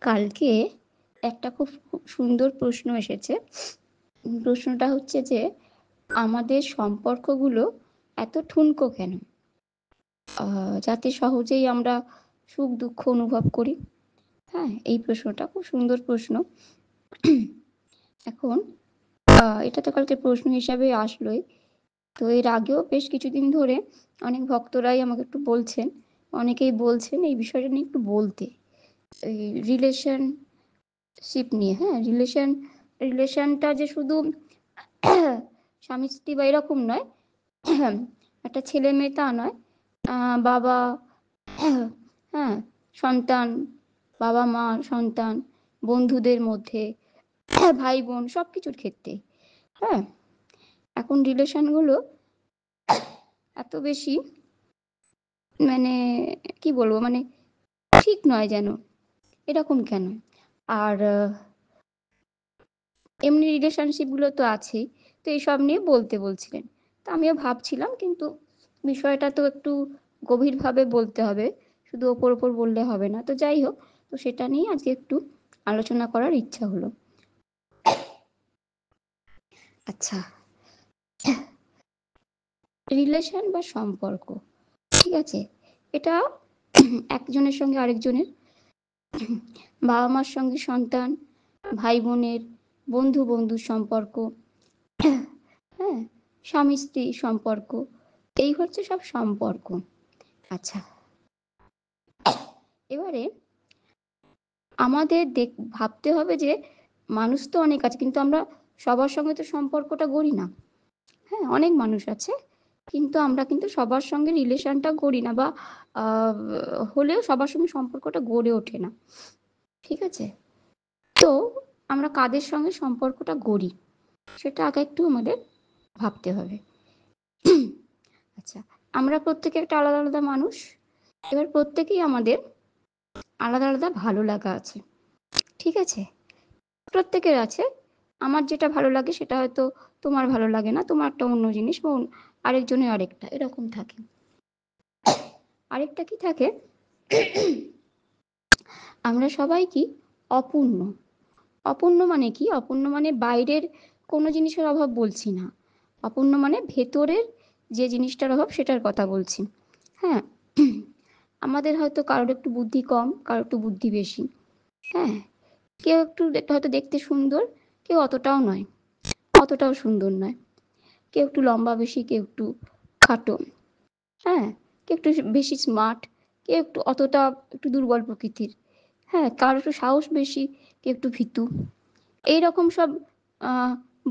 কালকে একটা খুব সুন্দর প্রশ্ন এসেছে। প্রশ্নটা হচ্ছে যে, আমাদের সম্পর্কগুলো এত ঠুনকো কেন? যাতে সহজেই আমরা সুখ-দুঃখ অনুভব করি। হ্যাঁ? এই প্রশ্নটা খুব সুন্দর প্রশ্ন। এখন এটা তো কালকে প্রশ্ন হিসাবে আসলোই। তো এর আগেও বেশ কিছুদিন ধরে অনেক ভক্তরাই আমাকে একটু বলছেন, অনেকেই বলছেন এই বিষয়টা নিয়ে একটু বলতে। এই রিলেশনশিপ নিয়ে, হ্যাঁ? রিলেশনটা যে শুধু স্বামী-স্ত্রী বা এরকম নয়, একটা ছেলে-মেয়ে তা নয়। বাবা, হ্যাঁ? সন্তান, বাবা-মা, সন্তান, বন্ধুদের মধ্যে, ভাই-বোন সবকিছুর ক্ষেত্রেই, হ্যাঁ? এখন রিলেশনগুলো এত বেশি মানে কি বলবো? মানে ঠিক নয় যেন। এরকম কেন? আর এমনি রিলেশনশিপগুলো তো আছেই। তো এসব নিয়ে বলতে বলছিলেন। তো আমিও ভাবছিলাম কিন্তু বিষয়টা তো একটু গভীরভাবে বলতে হবে। শুধু ওপর বললে হবে না। তো যাই হোক, তো সেটা নিয়ে আজকে একটু আলোচনা করার ইচ্ছা হলো। আচ্ছা, রিলেশন বা সম্পর্ক, ঠিক আছে? এটা একজনের সঙ্গে আরেকজনের, বাবা-মার সঙ্গে সন্তান, ভাই-বোনের, বন্ধু-বন্ধুর সম্পর্ক, হ্যাঁ? স্বামী-স্ত্রীর সম্পর্ক, এই হচ্ছে সব সম্পর্ক। আচ্ছা, এবারে আমাদের ভাবতে হবে যে মানুষ তো অনেক আছে কিন্তু আমরা সবার সঙ্গে তো সম্পর্কটা গড়ি না। হ্যাঁ, অনেক মানুষ আছে। কিন্তু আমরা কিন্তু সবার সঙ্গে রিলেশনটা গড়ি না বা আ হলেও সবার সঙ্গে সম্পর্কটা গড়ে ওঠে না। ঠিক আছে? তো আমরা কাদের সঙ্গে সম্পর্কটা গড়ি সেটা আগে একটু আমাদের ভাবতে হবে। আচ্ছা, আমরা প্রত্যেকে একটা আলাদা মানুষ। এবার প্রত্যেকেই আমাদের আলাদা ভালো লাগা আছে। ঠিক আছে? প্রত্যেকের আছে। আমার যেটা ভালো লাগে সেটা হয়তো তোমার ভালো লাগে না। তোমারটা অন্য জিনিস বা আরেকজনের আরেকটা। এরকম থাকে। আরেকটা কি থাকে? আমরা সবাই কি অপূর্ণ। অপূর্ণ মানে কি? অপূর্ণ মানে বাইরের কোনো জিনিসের অভাব বলছি না। অপূর্ণ মানে ভেতরের যে জিনিসটার অভাব সেটার কথা বলছি। হ্যাঁ? আমাদের হয়তো কারোর একটু বুদ্ধি কম, কারোর একটু বুদ্ধি বেশি। হ্যাঁ? কেউ একটু হয়তো দেখতে সুন্দর, কেউ অতটাও নয়। অতটাও সুন্দর নয়। কেউ একটু লম্বা বেশি, কেউ একটু খাটো। হ্যাঁ? কেউ একটু বেশি স্মার্ট, কেউ একটু দুর্বল প্রকৃতির। হ্যাঁ? কারো একটু সাহস বেশি, কেউ একটু ভীতু। এইরকম সব আ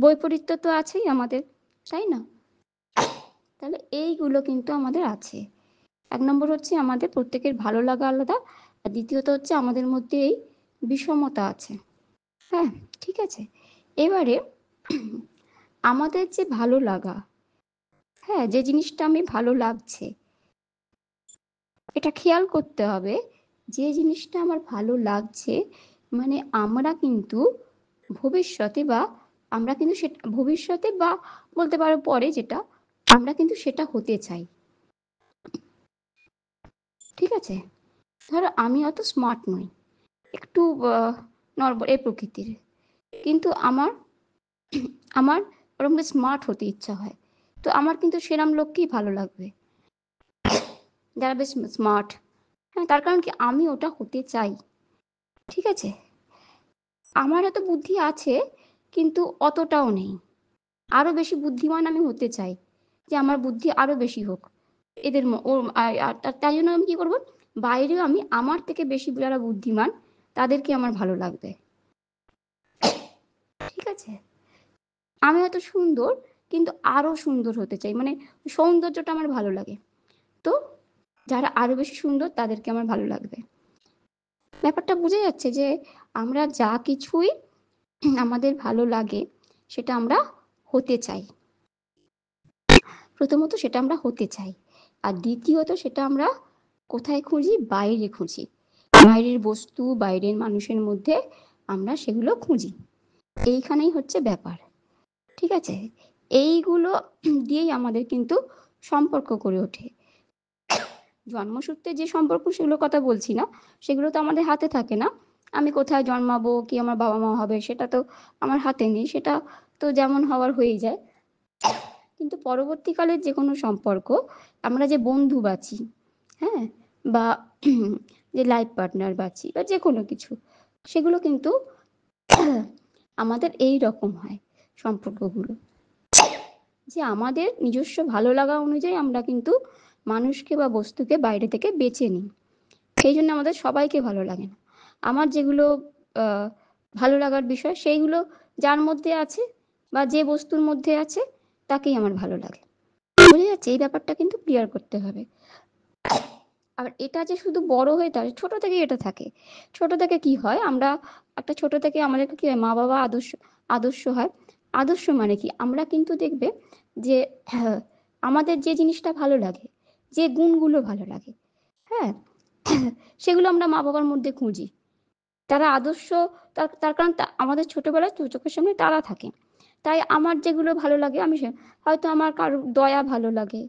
বৈপরীত্য তো আছেই আমাদের, তাই না? তাহলে এইগুলো কিন্তু আমাদের আছে। ১ নম্বর হচ্ছে আমাদের প্রত্যেকের ভালো লাগা আলাদা। আর দ্বিতীয়ত হচ্ছে আমাদের মধ্যে এই বিষমতা আছে। হ্যাঁ? ঠিক আছে? এবারে আমাদের যে ভালো লাগা, হ্যাঁ? যে জিনিসটা আমি ভালো লাগছে, এটা খেয়াল করতে হবে যে জিনিসটা আমার ভালো লাগছে মানে আমরা কিন্তু ভবিষ্যতে বা আমরা কিন্তু ভবিষ্যতে বা বলতে পারো পরে যেটা, আমরা কিন্তু সেটা হতে চাই। ঠিক আছে? ধরো আমি অত স্মার্ট নই। একটু আ এই প্রকৃতির। কিন্তু আমার ওরকম স্মার্ট হতে ইচ্ছা হয়। তো আমার কিন্তু সেরম লোককেই ভালো লাগবে। যারা বেশ স্মার্ট। হ্যাঁ? তার কারণ কি আমি ওটা হতে চাই। ঠিক আছে? আমার এত বুদ্ধি আছে কিন্তু অতটাও নেই। আরো বেশি বুদ্ধিমান আমি হতে চাই। যে আমার বুদ্ধি আরো বেশি হোক। এদের ম ও আ আর তাই জন্য আমি কি করব? বাইরেও আমি আমার থেকে বেশি যারা বুদ্ধিমান তাদেরকে আমার ভালো লাগবে। ঠিক আছে? আমি হয়তো সুন্দর কিন্তু আরো সুন্দর হতে চাই। মানে সৌন্দর্যটা আমার ভালো লাগে। তো যারা আরো বেশি সুন্দর তাদেরকে আমার ভালো লাগবে। ব্যাপারটা বোঝা যাচ্ছে যে আমরা যা কিছুই আমাদের ভালো লাগে সেটা আমরা হতে চাই। প্রথমত সেটা আমরা হতে চাই। আর দ্বিতীয়ত সেটা আমরা কোথায় খুঁজি? বাইরে খুঁজি। বাইরের বস্তু, বাইরের মানুষের মধ্যে আমরা সেগুলো খুঁজি। এইখানেই হচ্ছে ব্যাপার। ঠিক আছে? এইগুলো দিয়েই আমাদের কিন্তু সম্পর্ক গড়ে ওঠে। জন্মসূত্রে যে সম্পর্ক সেগুলোর কথা বলছি না। সেগুলো তো আমাদের হাতে থাকে না। আমি কোথায় জন্মাবো, কি আমার বাবা মা হবে, সেটা তো আমার হাতে নেই, সেটা তো যেমন হওয়ার হয়েই যায়। কিন্তু পরবর্তীকালের যে কোনো সম্পর্ক, আমরা যে বন্ধু বাছি, হ্যাঁ, বা যে লাইফ পার্টনার বাছি বা যে কোনো কিছু, সেগুলো কিন্তু আমাদের এই রকম হয় সম্পর্কগুলো, যে আমাদের নিজস্ব ভালো লাগা অনুযায়ী আমরা কিন্তু মানুষকে বা বস্তুকে বাইরে থেকে বেছে নিই। সেই জন্য আমাদের সবাইকে ভালো লাগে না। আমার যেগুলো ভালো লাগার বিষয়, সেইগুলো যার মধ্যে আছে বা যে বস্তুর মধ্যে আছে তাকেই আমার ভালো লাগে। বুঝে যাচ্ছে? এই ব্যাপারটা কিন্তু ক্লিয়ার করতে হবে। আর এটা যে শুধু বড় হয়ে দাঁড়ায়, ছোট থেকেই এটা থাকে। ছোট থেকে কি হয়, আমরা একটা ছোট থেকে আমাদেরকে কি হয়, মা বাবা আদর্শ আদর্শ হয়। আদর্শ মানে কি, আমরা কিন্তু দেখবে যে আমাদের যে জিনিসটা ভালো লাগে, যে গুণগুলো ভালো লাগে, হ্যাঁ, সেগুলো আমরা মা বাবার মধ্যে খুঁজি। তারা আদর্শ, তার কারণ আমাদের ছোটবেলায় চোখের সামনে তারা থাকে। তাই আমার যেগুলো ভালো লাগে, আমি হয়তো আমার কারো দয়া ভালো লাগে,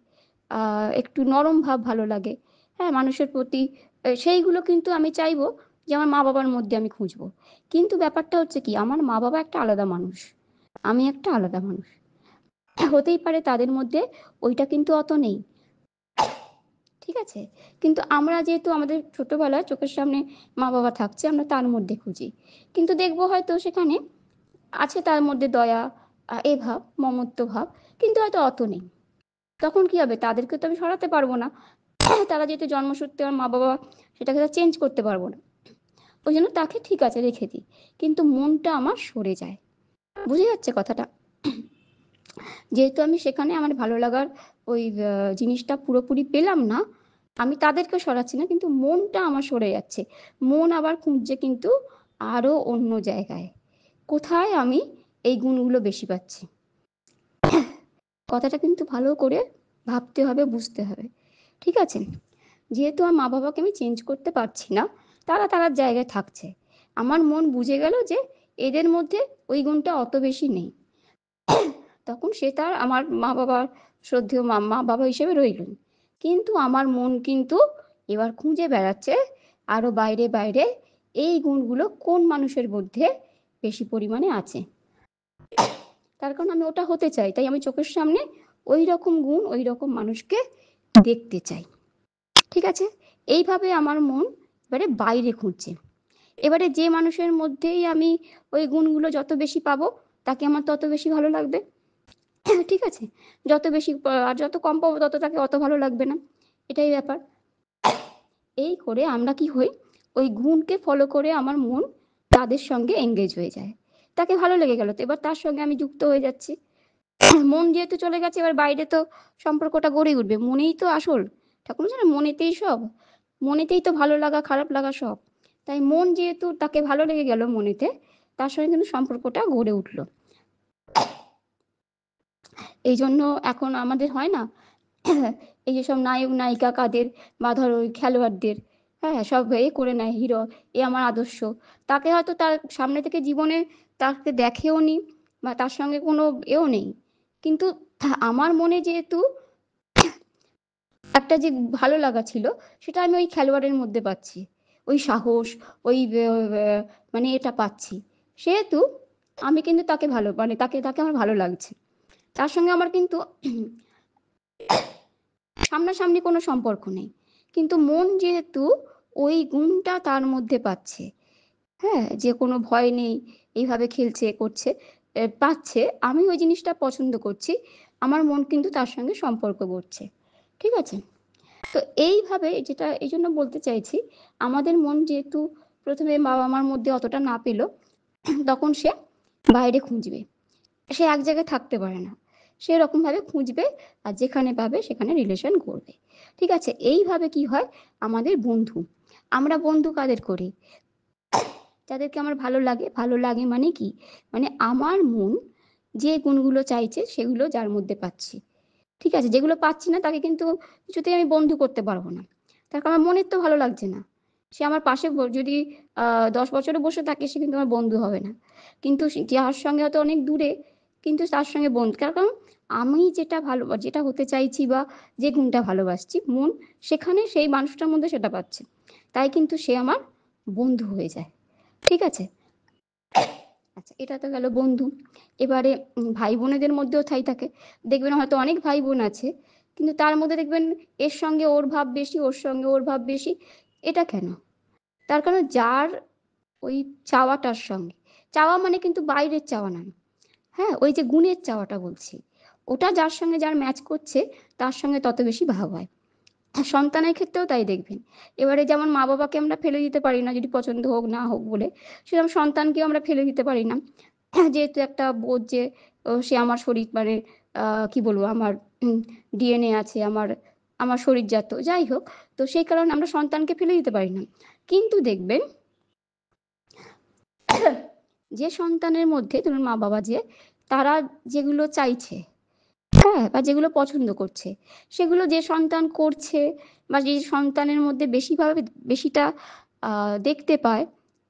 একটু নরম ভাব ভালো লাগে, হ্যাঁ, মানুষের প্রতি, সেইগুলো কিন্তু আমি চাইবো যে আমার মা বাবার মধ্যে আমি খুঁজবো। কিন্তু ব্যাপারটা হচ্ছে কি, আমার মা বাবা একটা আলাদা মানুষ, আমি একটা আলাদা মানুষ। হতেই পারে তাদের মধ্যে ওইটা কিন্তু অত নেই, ঠিক আছে, কিন্তু আমরা যেহেতু আমাদের ছোটবেলায় চোখের সামনে মা বাবা থাকছে, আমরা তার মধ্যে খুঁজি। কিন্তু দেখবো হয়তো সেখানে আছে তার মধ্যে দয়া, এ ভাব, মমত্ব ভাব, কিন্তু হয়তো অত নেই। তখন কি হবে, তাদেরকে তো আমি সরাতে পারবো না। তারা যেহেতু জন্মসূত্রে আমার মা বাবা, সেটাকে তো চেঞ্জ করতে পারবো না। ওই জন্য তাকে ঠিক আছে রেখে দিই, কিন্তু মনটা আমার সরে যায়। বুঝে যাচ্ছে কথাটা? যেহেতু আমি সেখানে আমার ভালো লাগার ওই জিনিসটা পুরোপুরি পেলাম না, আমি তাদেরকে সরাচ্ছি না, কিন্তু মনটা আমার সরে যাচ্ছে। মন আবার খুঁজছে কিন্তু আরো অন্য জায়গায়, কোথায় আমি এই গুণগুলো বেশি পাচ্ছি। কথাটা কিন্তু ভালো করে ভাবতে হবে, বুঝতে হবে, ঠিক আছে? যেহেতু আমার মা বাবাকে আমি চেঞ্জ করতে পারছি না, তারা তার জায়গায় থাকছে, আমার মন বুঝে গেল যে এদের মধ্যে ওই গুণটা অত বেশি নেই। তখন সে তার আমার মা বাবার শ্রদ্ধেয় মা বাবা হিসেবে রইলেন। কিন্তু আমার মন কিন্তু এবার খুঁজে বেড়াচ্ছে আরো বাইরে বাইরে, এই গুণগুলো কোন মানুষের মধ্যে বেশি পরিমাণে আছে। তার কারণ আমি ওটা হতে চাই, তাই আমি চোখের সামনে ওই রকম গুণ, ওই রকম মানুষকে দেখতে চাই, ঠিক আছে? এইভাবে আমার মন এবারে বাইরে খুঁজছে। এবারে যে মানুষের মধ্যেই আমি ওই গুণগুলো যত বেশি পাবো, তাকে আমার তত বেশি ভালো লাগবে, ঠিক আছে? যত বেশি আর যত কম পাবো, তত তাকে অত ভালো লাগবে না। এটাই ব্যাপার। এই করে আমরা কি হই, ওই গুণকে ফলো করে আমার মন তাদের সঙ্গে এঙ্গেজ হয়ে যায়। তাকে ভালো লেগে গেল, তো এবার তার সঙ্গে আমি যুক্ত হয়ে যাচ্ছি। মন যেহেতু চলে গেছে, এবার বাইরে তো সম্পর্কটা গড়ে উঠবে, মনেই তো আসল। ঠাকুর জানে, মনেতেই সব, মনেতেই তো ভালো লাগা খারাপ লাগা সব। তাই মন যেহেতু তাকে ভালো লেগে গেল মনেতে, তার সঙ্গে কিন্তু সম্পর্কটা গড়ে উঠলো। এই জন্য এখন আমাদের হয় না, এই যে সব নায়ক নায়িকা কাদের, বা ধরো ওই খেলোয়াড়দের, হ্যাঁ, সব এ করে নেয় হিরো, এ আমার আদর্শ। তাকে হয়তো তার সামনে থেকে জীবনে তাকে দেখেও নি, বা তার সঙ্গে কোনো এও নেই, কিন্তু আমার মনে যেহেতু একটা যে ভালো লাগা ছিল, সেটা আমি ওই খেলোয়াড়ের মধ্যে পাচ্ছি, ওই সাহস, ওই মানে এটা পাচ্ছি, সেহেতু আমি কিন্তু তাকে ভালো, মানে তাকে তাকে আমার ভালো লাগছে। তার সঙ্গে আমার কিন্তু সামনাসামনি কোনো সম্পর্ক নেই, কিন্তু মন যেহেতু ওই গুণটা তার মধ্যে পাচ্ছে, হ্যাঁ, যে কোনো ভয় নেই, এইভাবে খেলছে করছে, পাচ্ছে, আমি ওই জিনিসটা পছন্দ করছি, আমার মন কিন্তু তার সঙ্গে সম্পর্ক গড়ছে, ঠিক আছে? তো এইভাবে, যেটা এই জন্য বলতে চাইছি, আমাদের মন যেহেতু প্রথমে বাবা মার মধ্যে অতটা না পেল, তখন সে বাইরে খুঁজবে, সে এক জায়গায় থাকতে পারে না, সে এরকম ভাবে খুঁজবে, আর যেখানে পাবে সেখানে রিলেশন করবে, ঠিক আছে? এইভাবে কি হয়, আমাদের বন্ধু, আমরা বন্ধু কাদের করি, যাদেরকে আমার ভালো লাগে। ভালো লাগে মানে কি, মানে আমার মন যে গুণগুলো চাইছে সেগুলো যার মধ্যে পাচ্ছি, ঠিক আছে? যেগুলো পাচ্ছি না, তাকে কিন্তু কিছুতেই আমি বন্ধু করতে পারবো না, তার কারণ আমার মনের তো ভালো লাগছে না। সে আমার পাশে যদি 10 বছরও বসে থাকে, সে কিন্তু আমার বন্ধু হবে না। কিন্তু যার সঙ্গে হয়তো অনেক দূরে, কিন্তু তার সঙ্গে বন্ধু, কারণ আমি যেটা ভালো, যেটা হতে চাইছি বা যে গুণটা ভালোবাসছি, মন সেখানে সেই মানুষটার মধ্যে সেটা পাচ্ছে, তাই কিন্তু সে আমার বন্ধু হয়ে যায়। ঠিক আছে। আচ্ছা, এটা তো গেল বন্ধু। এবারে ভাই বোনেদের মধ্যেও ঠাই থাকে। দেখবেন হয়তো অনেক ভাই বোন আছে, কিন্তু তার মধ্যে দেখবেন এর সঙ্গে ওর ভাব বেশি, ওর সঙ্গে ওর ভাব বেশি। এটা কেন? তার কারণ যার ওই চাওয়াটার সঙ্গে, চাওয়া মানে কিন্তু বাইরের চাওয়া না, হ্যাঁ, ওই যে গুণের চাওয়াটা বলছি, ওটা যার সঙ্গে যার ম্যাচ করছে তার সঙ্গে তত বেশি ভাব হয়। সন্তানের ক্ষেত্রেও তাই দেখবেন। এবারে যেমন মা বাবাকে আমরা ফেলে দিতে পারি না যদি পছন্দ হোক না হোক বলে, সেরকম সন্তানকেও আমরা ফেলে দিতে পারি না। যেহেতু একটা বোধ যে সে আমার শরীর মানে কি বলবো, আমার ডিএনএ আছে, আমার আমার শরীরজাত যাই হোক, তো সেই কারণে আমরা সন্তানকে ফেলে দিতে পারি না। কিন্তু দেখবেন যে সন্তানের মধ্যে ধরুন মা বাবা যে তারা যেগুলো চাইছে, হ্যাঁ, বা যেগুলো পছন্দ করছে, সেগুলো যে সন্তান করছে বা যে সন্তানের মধ্যে বেশিভাবে বেশিটা দেখতে পায়,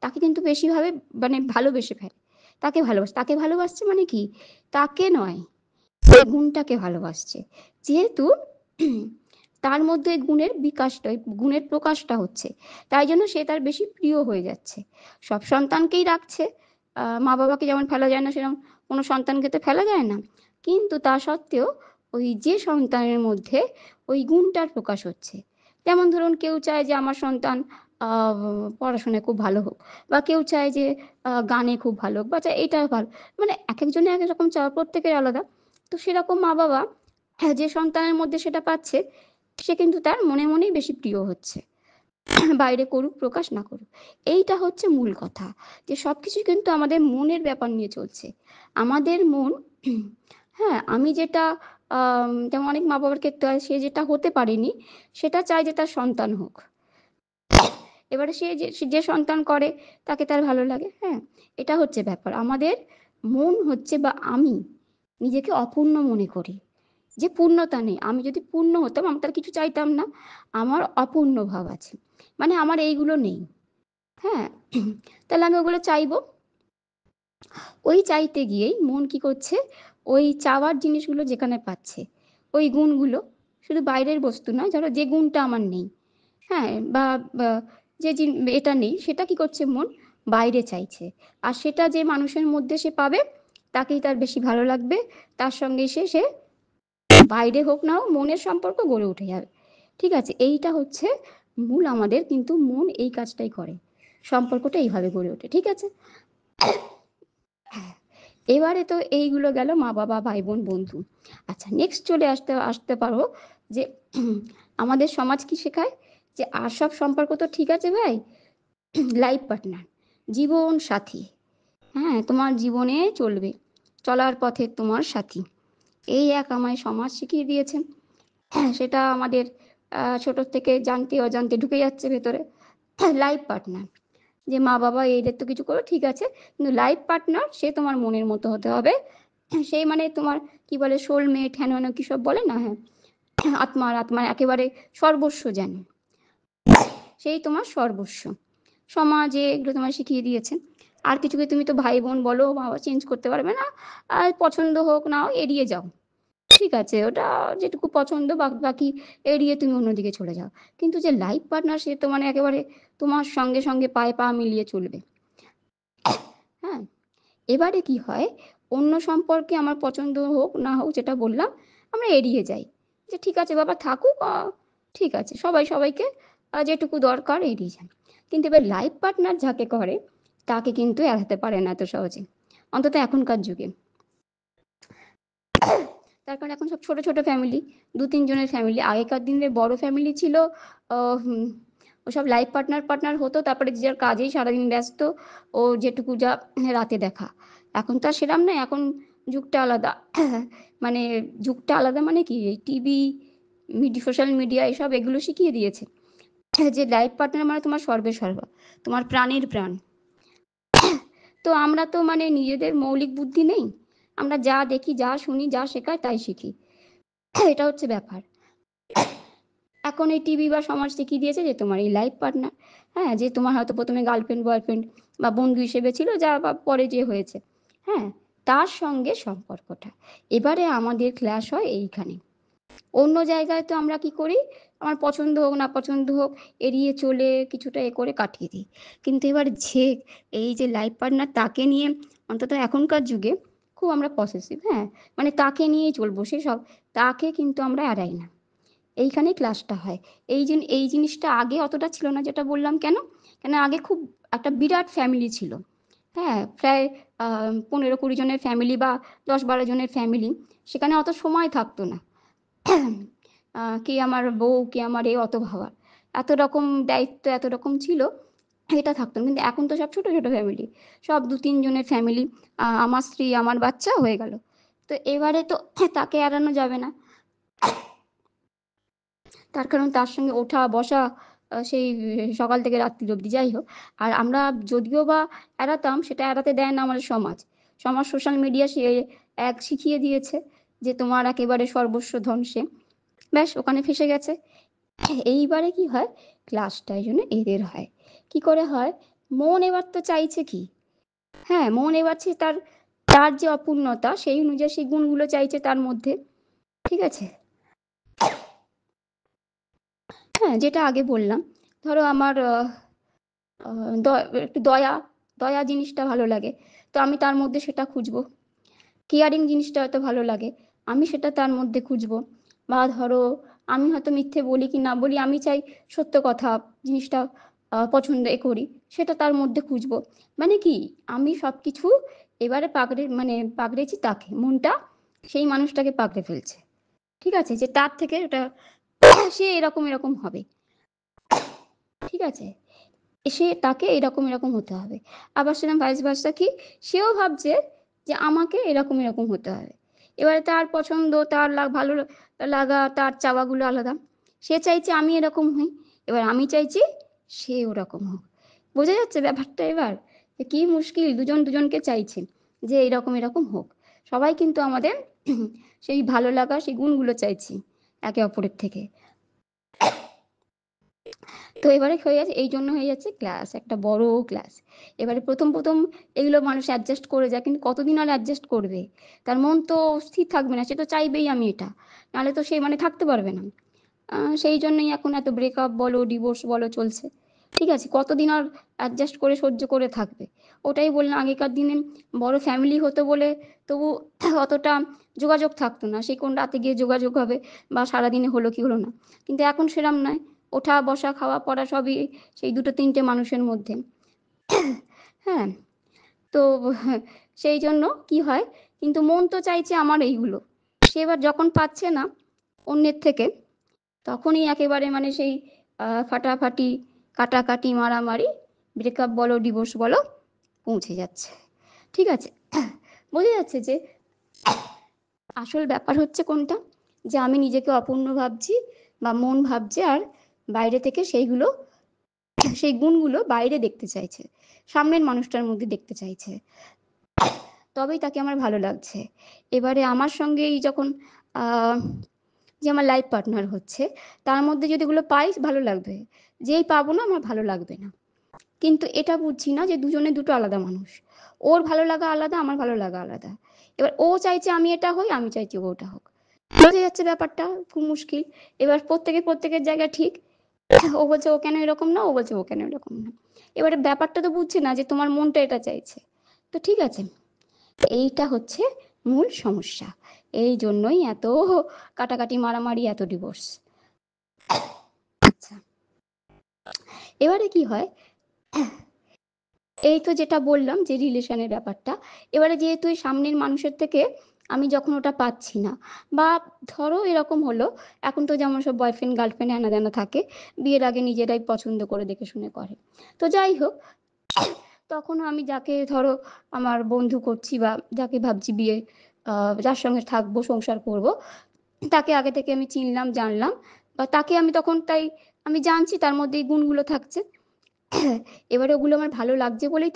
তাকে কিন্তু বেশিভাবে মানে ভালোবেসে ফেলে। তাকে ভালোবাসে, তাকে ভালোবাসছে মানে কি, তাকে নয়, ওই গুণটাকে ভালোবাসছে। যেহেতু তার মধ্যে গুণের বিকাশটা, গুণের প্রকাশটা হচ্ছে, তাই জন্য সে তার বেশি প্রিয় হয়ে যাচ্ছে। সব সন্তানকেই রাখছে, মা বাবাকে যেমন ফেলা যায় না, সেরকম কোনো সন্তানকে তো ফেলা যায় না। কিন্তু তা সত্ত্বেও ওই যে সন্তানের মধ্যে ওই গুণটার প্রকাশ হচ্ছে, যেমন ধরুন কেউ চায় যে আমার সন্তান পড়াশোনায় খুব ভালো হোক, বা কেউ চায় যে গানে খুব ভালো হোক, বা চায় এটা ভালো, মানে এক একজনের এক এক রকম চাওয়া, প্রত্যেকের আলাদা। তো সেরকম মা বাবা যে সন্তানের মধ্যে সেটা পাচ্ছে, সে কিন্তু তার মনে মনেই বেশি প্রিয় হচ্ছে, বাইরে করুক প্রকাশ না করুক। এইটা হচ্ছে মূল কথা, যে সবকিছু কিন্তু আমাদের মনের ব্যাপার নিয়ে চলছে। আমাদের মন, হ্যাঁ, আমি যেটা যেমন অনেক মা বাবার ক্ষেত্রে হয়, সে যেটা হতে পারেনি সেটা চায় যে তার সন্তান হোক। এবারে সে যে সন্তান করে তাকে তার ভালো লাগে, হ্যাঁ, এটা হচ্ছে ব্যাপার। আমাদের মন হচ্ছে, বা আমি নিজেকে অপূর্ণ মনে করি, যে পূর্ণতা নেই। আমি যদি পূর্ণ হতাম আমি তার কিছু চাইতাম না। আমার অপূর্ণ ভাব আছে, মানে আমার এইগুলো নেই, হ্যাঁ, তাহলে আমি ওগুলো চাইবো। ওই চাইতে গিয়েই মন কি করছে, ওই চাওয়ার জিনিসগুলো যেখানে পাচ্ছে, ওই গুণগুলো, শুধু বাইরের বস্তু নয়, ধরো যে গুণটা আমার নেই, হ্যাঁ, বা যে এটা নেই, সেটা কি করছে মন বাইরে চাইছে। আর সেটা যে মানুষের মধ্যে সে পাবে, তাকেই তার বেশি ভালো লাগবে, তার সঙ্গে সে বাইরে হোক না হোক মনের সম্পর্ক গড়ে উঠে যাবে। ঠিক আছে, এইটা হচ্ছে মূল। আমাদের কিন্তু মন এই কাজটাই করে, সম্পর্কটা এইভাবে গড়ে ওঠে। ঠিক আছে, এবারে তো এইগুলো গেল মা বাবা ভাই বোন বন্ধু। আচ্ছা, নেক্সট চলে আসতে আসতে পারো যে আমাদের সমাজ কি শেখায়, যে আর সব সম্পর্ক তো ঠিক আছে ভাই, লাইফ পার্টনার, জীবন সাথী, হ্যাঁ, তোমার জীবনে চলবে, চলার পথে তোমার সাথী, এই এক আমায় সমাজ শিখিয়ে দিয়েছেন। সেটা আমাদের ছোট থেকে জানতে অজান্তে ঢুকে যাচ্ছে ভেতরে। লাইফ পার্টনার, যে মা বাবা এদের তো কিছু করো ঠিক আছে, কিন্তু লাইফ পার্টনার সে তোমার মনের মতো হতে হবে। সেই মানে তোমার কি বলে সোলমেট, হ্যান কি সব বলে না, হ্যাঁ, আত্মার আত্মার একেবারে সর্বস্ব জানে, সেই তোমার সর্বস্ব। সমাজে এগুলো তোমার শিখিয়ে দিয়েছে। আর কিছুকে তুমি তো ভাই বোন বলো বাবা চেঞ্জ করতে পারবে না, আর পছন্দ হোক না হোক এড়িয়ে যাও, ঠিক আছে, ওটা যেটুকু পছন্দ বাকি এড়িয়ে তুমি অন্যদিকে চলে যাও। কিন্তু যে লাইফ পার্টনার সে তো মানে একেবারে তোমার সঙ্গে সঙ্গে পায়ে পা মিলিয়ে চলবে। হ্যাঁ, এবারে কি হয়, অন্য সম্পর্কে আমার পছন্দ হোক না হোক যেটা বললাম, আমরা এড়িয়ে যাই, যে ঠিক আছে বাবা থাকুক, ঠিক আছে, সবাই সবাইকে যেটুকু দরকার এড়িয়ে যায়। কিন্তু এবার লাইফ পার্টনার যাকে করে, তাকে কিন্তু এড়াতে পারে না এত সহজে, অন্তত এখনকার যুগে। তার কারণ এখন সব ছোট ছোট ফ্যামিলি, দু তিনজনের ফ্যামিলি। আগেকার দিনের বড় ফ্যামিলি ছিল, ওসব লাইফ পার্টনার পার্টনার হতো, তারপরে যে যার কাজেই সারাদিন ব্যস্ত, ও যেটুকু যা রাতে দেখা। এখন তো আর সেরম নয়, এখন যুগটা আলাদা। মানে যুগটা আলাদা মানে কি, এই টিভি, সোশ্যাল মিডিয়া এসব এগুলো শিখিয়ে দিয়েছে, যে লাইফ পার্টনার মানে তোমার সর্বে সর্বা, তোমার প্রাণের প্রাণ। তো আমরা তো মানে নিজেদের মৌলিক বুদ্ধি নেই, আমরা যা দেখি যা শুনি যা শেখায় তাই শিখি, এটা হচ্ছে ব্যাপার। এখন এই টিভি বা সমাজ শিখিয়ে দিয়েছে যে তোমার এই লাইফ পার্টনার, হ্যাঁ, যে তোমার হয়তো প্রথমে গার্লফ্রেন্ড বয়ফ্রেন্ড বা বন্ধু হিসেবে ছিল, যা বা পরে যে হয়েছে, হ্যাঁ, তার সঙ্গে সম্পর্কটা। এবারে আমাদের ক্লাস হয় এইখানে, অন্য জায়গায় তো আমরা কি করি, আমার পছন্দ হোক না পছন্দ হোক এড়িয়ে চলে কিছুটা করে কাটিয়ে দিই। কিন্তু এবার এই যে লাইফ পার্টনার তাকে নিয়ে অন্তত এখনকার যুগে খুব আমরা পসেসিভ, হ্যাঁ, মানে তাকে নিয়েই চলবো সেসব, তাকে কিন্তু আমরা এড়াই না। এইখানেই ক্লাসটা হয়। এই জিনিসটা আগে অতটা ছিল না, যেটা বললাম কেন, আগে খুব একটা বিরাট ফ্যামিলি ছিল, হ্যাঁ, প্রায় 15-20 জনের ফ্যামিলি বা 10-12 জনের ফ্যামিলি, সেখানে অত সময় থাকতো না কে আমার বউ, কে আমার অত ভাবার, এত রকম দায়িত্ব এত রকম ছিল, এটা থাকতো না। কিন্তু এখন তো সব ছোট ছোট ফ্যামিলি, সব 2-3 জনের ফ্যামিলি, আমার স্ত্রী আমার বাচ্চা হয়ে গেল। তো এবারে তো তাকে এড়ানো যাবে না, তার কারণ তার সঙ্গে ওঠা বসা সেই সকাল থেকে রাত্রি অবধি, যাই হোক। আর আমরা যদিও বা এড়াতাম, সেটা এড়াতে দেয় না আমাদের সমাজ। সোশ্যাল মিডিয়া সে এক শিখিয়ে দিয়েছে যে তোমার একেবারে সর্বস্ব ধ্বংসে, ব্যাস ওখানে ফেসে গেছে। এইবারে কি হয়, ক্লাসটা এই জন্য এদের হয়। কি করে হয়, মন এবার তো চাইছে কি, হ্যাঁ, মন এবার তার তার যে অপূর্ণতা সেই অনুযায়ী সেই গুণগুলো চাইছে তার মধ্যে, ঠিক আছে। হ্যাঁ, যেটা আগে বললাম, ধরো আমার একটু দয়া দয়া জিনিসটা ভালো লাগে, তো আমি তার মধ্যে সেটা খুঁজবো। কেয়ারিং জিনিসটা হয়তো ভালো লাগে, আমি সেটা তার মধ্যে খুঁজবো। বা ধরো আমি হয়তো মিথ্যে বলি কি না বলি, আমি চাই সত্য কথা জিনিসটা পছন্দ করি, সেটা তার মধ্যে খুঁজবো। মানে কি, আমি সব কিছু এবারে পাকড়েছি তাকে, মনটা সেই মানুষটাকে পাকড়ে ফেলছে, ঠিক আছে, যে তার থেকে ওটা সে এরকম এরকম হবে, ঠিক আছে, সে তাকে এরকম এরকম হতে হবে। আবার সেরকম ভাইস ভার্সা কি, সেও ভাবছে যে আমাকে এরকম এরকম হতে হবে। এবারে তার পছন্দ, তার ভালো লাগা, তার চাওয়াগুলো আলাদা, সে চাইছে আমি এরকম হই, এবার আমি চাইছি সে ওরকম হোক। বোঝা যাচ্ছে ব্যাপারটা এবার, কি মুশকিল, দুজন দুজনকে চাইছে যে এরকম এরকম হোক। সবাই কিন্তু আমাদের সেই ভালো লাগা সেই গুণগুলো চাইছি একে অপরের থেকে। তো এবারে হয়ে যাচ্ছে, এই জন্য হয়ে যাচ্ছে ক্লাস একটা বড় ক্লাস। এবারে প্রথম প্রথম এগুলো মানুষ অ্যাডজাস্ট করে যায়, কিন্তু কতদিন আর অ্যাডজাস্ট করবে, তার মন তো স্থির থাকবে না, সে তো চাইবেই আমি এটা, নাহলে তো সে থাকতে পারবে না। সেই জন্যই এখন এত ব্রেকআপ বলো ডিভোর্স বলো চলছে, ঠিক আছে, কতদিন আর অ্যাডজাস্ট করে সহ্য করে থাকবে। ওটাই বললাম, আগেকার দিনে বড় ফ্যামিলি হতো বলে তবু অতটা যোগাযোগ থাকতো না, সেই কোন রাতে গিয়ে যোগাযোগ হবে বা সারাদিনে হলো কি হলো না। কিন্তু এখন সেরম নয়, ওঠা বসা খাওয়া পড়া সবই সেই 2-3টে মানুষের মধ্যে, হ্যাঁ। তো সেই জন্য কি হয়, কিন্তু মন তো চাইছে আমার এইগুলো, সে এবার যখন পাচ্ছে না অন্যের থেকে, তখনই একেবারে সেই ফাটাফাটি কাটাকাটি মারামারি, ব্রেকআপ বলো ডিভোর্স বলো, পৌঁছে যাচ্ছে, ঠিক আছে। বোঝা যাচ্ছে যে আসল ব্যাপার হচ্ছে কোনটা, যে আমি নিজেকে অপূর্ণ ভাবছি বা মন ভাবছে, আর বাইরে থেকে সেই গুণগুলো বাইরে দেখতে চাইছে, সামনের মানুষটার মধ্যে দেখতে চাইছে, তবেই তাকে আমার ভালো লাগছে। এবারে আমার সঙ্গেই যখন যে আমার লাইফ পার্টনার হচ্ছে, তার মধ্যে যদি এগুলো পাই ভালো লাগবে, যেই পাবো না আমার ভালো লাগবে না। কিন্তু এটা বুঝছি না যে দুজনে দুটো আলাদা মানুষ, ওর ভালো লাগা আলাদা, আমার ভালো লাগা আলাদা। এবার ও চাইছে আমি এটা হই, আমি চাইছি ও ওটা হোক, বোঝা যাচ্ছে ব্যাপারটা খুব মুশকিল। এবার প্রত্যেকের জায়গা ঠিক, ও বলছে ও কেন এরকম না, ও বলছে ও কেন এরকম না। এবারে ব্যাপারটা তো বুঝছি না যে তোমার মনটা এটা চাইছে, তো ঠিক আছে, এইটা হচ্ছে মূল সমস্যা। এই জন্যই এত কাটাকাটি মারামারি, এত ডিভোর্স। আচ্ছা, এবারে কি হয়, এই তো যেটা বললাম যে রিলেশনের ব্যাপারটা, এবারে যেহেতু সামনের মানুষের থেকে আমি যখন ওটা পাচ্ছি না, বা ধরো এরকম হলো, এখন তো যেমন সব বয়ফ্রেন্ড গার্লফ্রেন্ড হেনা দেনা থাকে, বিয়ের আগে নিজেরাই পছন্দ করে দেখে শুনে করে, তো যাই হোক, তখন আমি যাকে ধরো আমার বন্ধু করছি বা যাকে ভাবছি বিয়ে, যার সঙ্গে থাকবো সংসার করব, তাকে আগে থেকে আমি চিনলাম জানলাম, বা তাকে আমি তখন তাই আমি জানছি তার মধ্যে এই গুণগুলো থাকছে। এবারে ওগুলো আমার ভালো লাগছে বলেই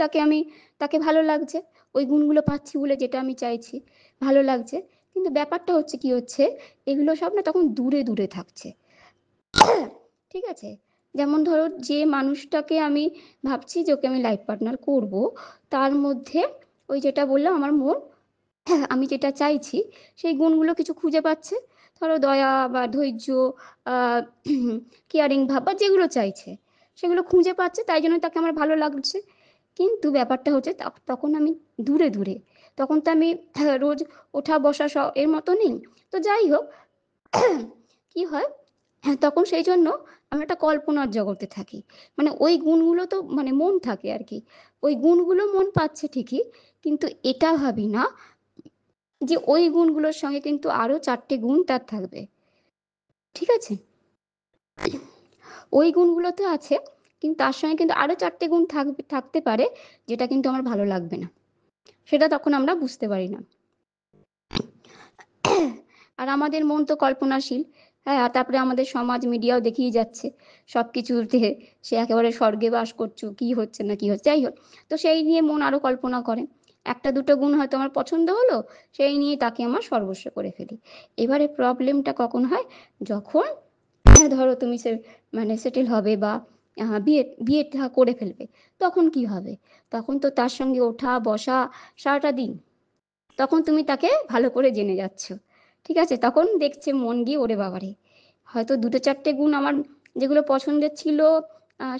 তাকে ভালো লাগছে, ওই গুণগুলো পাচ্ছি বলে, যেটা আমি চাইছি ভালো লাগছে। কিন্তু ব্যাপারটা হচ্ছে কি হচ্ছে, এগুলো সব না তখন দূরে দূরে থাকছে, ঠিক আছে। যেমন ধরো যে মানুষটাকে আমি ভাবছি যে ওকে আমি লাইফ পার্টনার করব, তার মধ্যে ওই যেটা বললাম আমার মন, আমি যেটা চাইছি সেই গুণগুলো কিছু খুঁজে পাচ্ছে, ধরো দয়া বা ধৈর্য, কেয়ারিং ভাব বা যেগুলো চাইছে সেগুলো খুঁজে পাচ্ছে, তাই জন্য তাকে আমার ভালো লাগছে। কিন্তু ব্যাপারটা হচ্ছে তখন আমি দূরে দূরে, তখন তো আমি রোজ ওঠা বসা এর মতো নেই। তো যাই হোক, কি হয়, তখন সেই জন্য আমি একটা কল্পনার জগতে থাকি। মানে ওই গুণগুলো তো মানে মন থাকে আর কি, ওই গুণগুলো মন পাচ্ছে ঠিকই, কিন্তু এটা ভাবি না যে ওই গুণগুলোর সঙ্গে কিন্তু আরো 4টে গুণ তার থাকবে। ঠিক আছে, ওই গুণগুলো তো আছে, কিন্তু তার সঙ্গে কিন্তু আরো 4টে গুণ থাকতে পারে, যেটা কিন্তু আমার ভালো লাগবে না। সেটা তখন আমরা বুঝতে পারি না। আর আমাদের মন তো কল্পনাশীল। হ্যাঁ, আর তারপরে আমাদের সমাজ মিডিয়াও দেখিয়ে যাচ্ছে সবকিছুতে সে একেবারে স্বর্গে বাস করছো, কি হচ্ছে না কি হচ্ছে, যাই হোক। তো সেই নিয়ে মন আরো কল্পনা করে। একটা দুটো গুণ হয়তো আমার পছন্দ হলো, সেই নিয়ে তাকে আমার সর্বস্ব করে ফেলি। এবারে প্রবলেমটা কখন হয়, যখন ধরো তুমি মানে সেটেল হবে বা বিয়েটা করে ফেলবে, তখন কি হবে? তখন তো তার সঙ্গে ওঠা বসা সারাটা দিন, তখন তুমি তাকে ভালো করে জেনে যাচ্ছ। ঠিক আছে, তখন দেখছে মন গিয়ে ওরে বাবারে, হয়তো দুটো চারটে গুণ আমার যেগুলো পছন্দের ছিল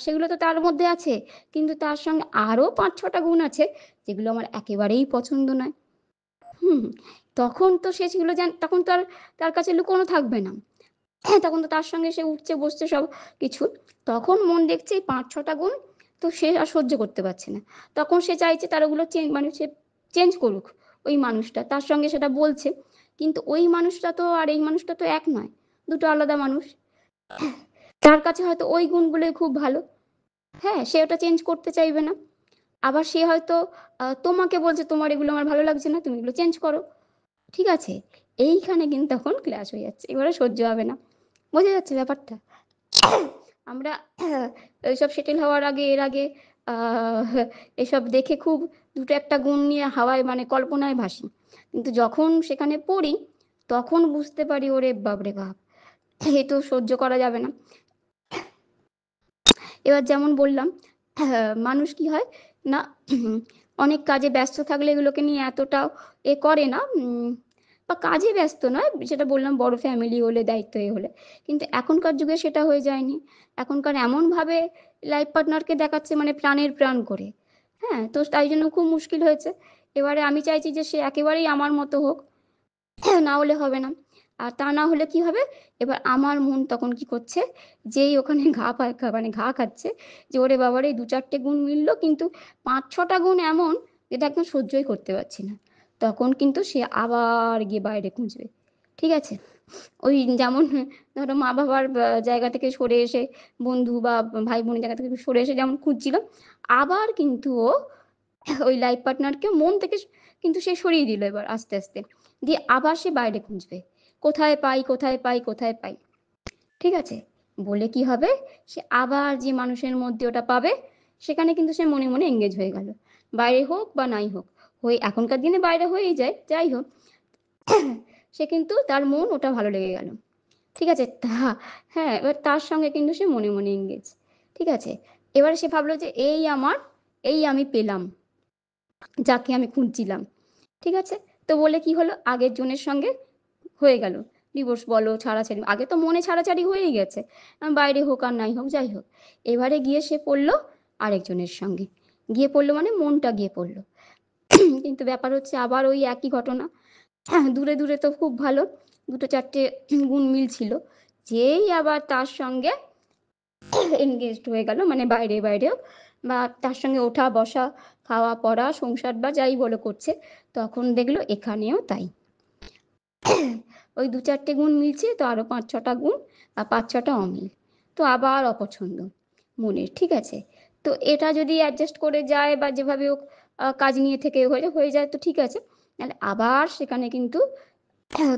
সেগুলো তো তার মধ্যে আছে, কিন্তু তার সঙ্গে আরো 5-6টা গুণ আছে যেগুলো আমার একেবারেই পছন্দ নয়। হুম, তখন তো সে সেগুলো তখন তো আর তার কাছে লুকোনো থাকবে না। তখন তো তার সঙ্গে সে উঠছে বসছে সব কিছু। তখন মন দেখছে এই 5-6টা গুণ তো সে আর সহ্য করতে পারছে না। তখন সে চাইছে তার ওগুলো মানে সে চেঞ্জ করুক, ওই মানুষটা তার সঙ্গে সেটা বলছে। কিন্তু ওই মানুষটা তো আর এই মানুষটা তো এক নয়, দুটো আলাদা মানুষ। তার কাছে হয়তো ওই গুণগুলোই খুব ভালো। হ্যাঁ, সে ওটা চেঞ্জ করতে চাইবে না। আবার সে হয়তো তোমাকে বলছে তোমার এগুলো আমার ভালো লাগছে না, তুমি এগুলো চেঞ্জ করো। ঠিক আছে, এইখানে কিন্তু তখন ক্লাশ হয়ে যাচ্ছে, এবারে সহ্য হবে না। বোঝা যাচ্ছে ব্যাপারটা? আমরা এইসব সেটেল হওয়ার আগে, এর আগে এসব দেখে খুব দুটো একটা গুণ নিয়ে হাওয়ায় মানে কল্পনায় ভাসি, কিন্তু যখন সেখানে পড়ি তখন বুঝতে পারি ওরে বাপরে বাপ, এ তো সহ্য করা যাবে না। এবার যেমন বললাম, মানুষ কি হয় না, অনেক কাজে ব্যস্ত থাকলে এগুলোকে নিয়ে এতটাও করে না, বা কাজে ব্যস্ত নয়, সেটা বললাম বড় ফ্যামিলি হলে দায়িত্ব হলে। কিন্তু এখনকার যুগে সেটা হয়ে যায়নি। এখনকার এমন ভাবে লাইফ পার্টনারকে দেখাচ্ছে মানে প্রাণের প্রাণ করে। হ্যাঁ, তো তাই জন্য খুব মুশকিল হয়েছে। এবারে আমি চাইছি যে সে একেবারেই আমার মতো হোক, না হলে হবে না। আর তা না হলে কি হবে, এবার আমার মন তখন কি করছে, যেই ওখানে মানে ঘা খাচ্ছে, যে ওরে বাবার এই 2-4টে গুণ মিললো, কিন্তু 5-6টা গুণ এমন যেটা একদম সহ্যই করতে পারছি না। তখন কিন্তু সে আবার গিয়ে বাইরে খুঁজবে। ঠিক আছে, ওই যেমন ধরো মা বাবার জায়গা থেকে সরে এসে, বন্ধু বা ভাই বোনের জায়গা থেকে সরে এসে যেমন খুঁজছিল, আবার কিন্তু ও ওই লাইফ পার্টনারকে মন থেকে কিন্তু সে সরিয়ে দিল এবার আস্তে আস্তে, দিয়ে আবার সে বাইরে খুঁজবে, কোথায় পাই কোথায় পাই কোথায় পাই। ঠিক আছে, বলে কি হবে, সে আবার যে মানুষের মধ্যে ওটা পাবে, সেখানে কিন্তু সে মনে মনে এঙ্গেজ হয়ে গেল, বাইরে হোক বা নাই হোক। হয়ে এখনকার দিনে বাইরে হয়েই যায়, যাই হোক, সে কিন্তু তার মন ওটা ভালো লেগে গেল। ঠিক আছে, হ্যাঁ, এবার তার সঙ্গে কিন্তু সে মনে মনে এঙ্গেজ। ঠিক আছে, এবারে সে ভাবলো যে এই আমার, এই আমি পেলাম যাকে আমি খুঁজছিলাম। ঠিক আছে, তো বলে কি হলো, আগের জনের সঙ্গে হয়ে গেল ডিভোর্স বলো ছাড়াছাড়ি, আগে তো মনে ছাড়াছাড়ি হয়েই গেছে, বাইরে হোক আর নাই হোক, যাই হোক। এবারে গিয়ে সে পড়লো আরেকজনের সঙ্গে, গিয়ে পড়লো মানে মনটা গিয়ে পড়লো। কিন্তু ব্যাপার হচ্ছে আবার ওই একই ঘটনা, দূরে দূরে তো খুব ভালো, দুটো চারটে গুণ মিল ছিল, যেই আবার তার সঙ্গে এনগেজড হয়ে গেল, মানে বাইরে বাইরেও বা তার সঙ্গে ওঠা বসা খাওয়া পড়া সংসার বা যাই বলো করছে, তখন দেখলো এখানেও তাই, ওই 2-4টে গুণ মিলছে, তো আরো 5-6টা গুণ আর 5-6টা অমিল, তো আবার অপছন্দ মনের। ঠিক আছে, তো এটা যদি অ্যাডজাস্ট করে যায় বা যেভাবে হোক কাজ নিয়ে থেকে হয়ে যায় তো ঠিক আছে, নাহলে আবার সেখানে কিন্তু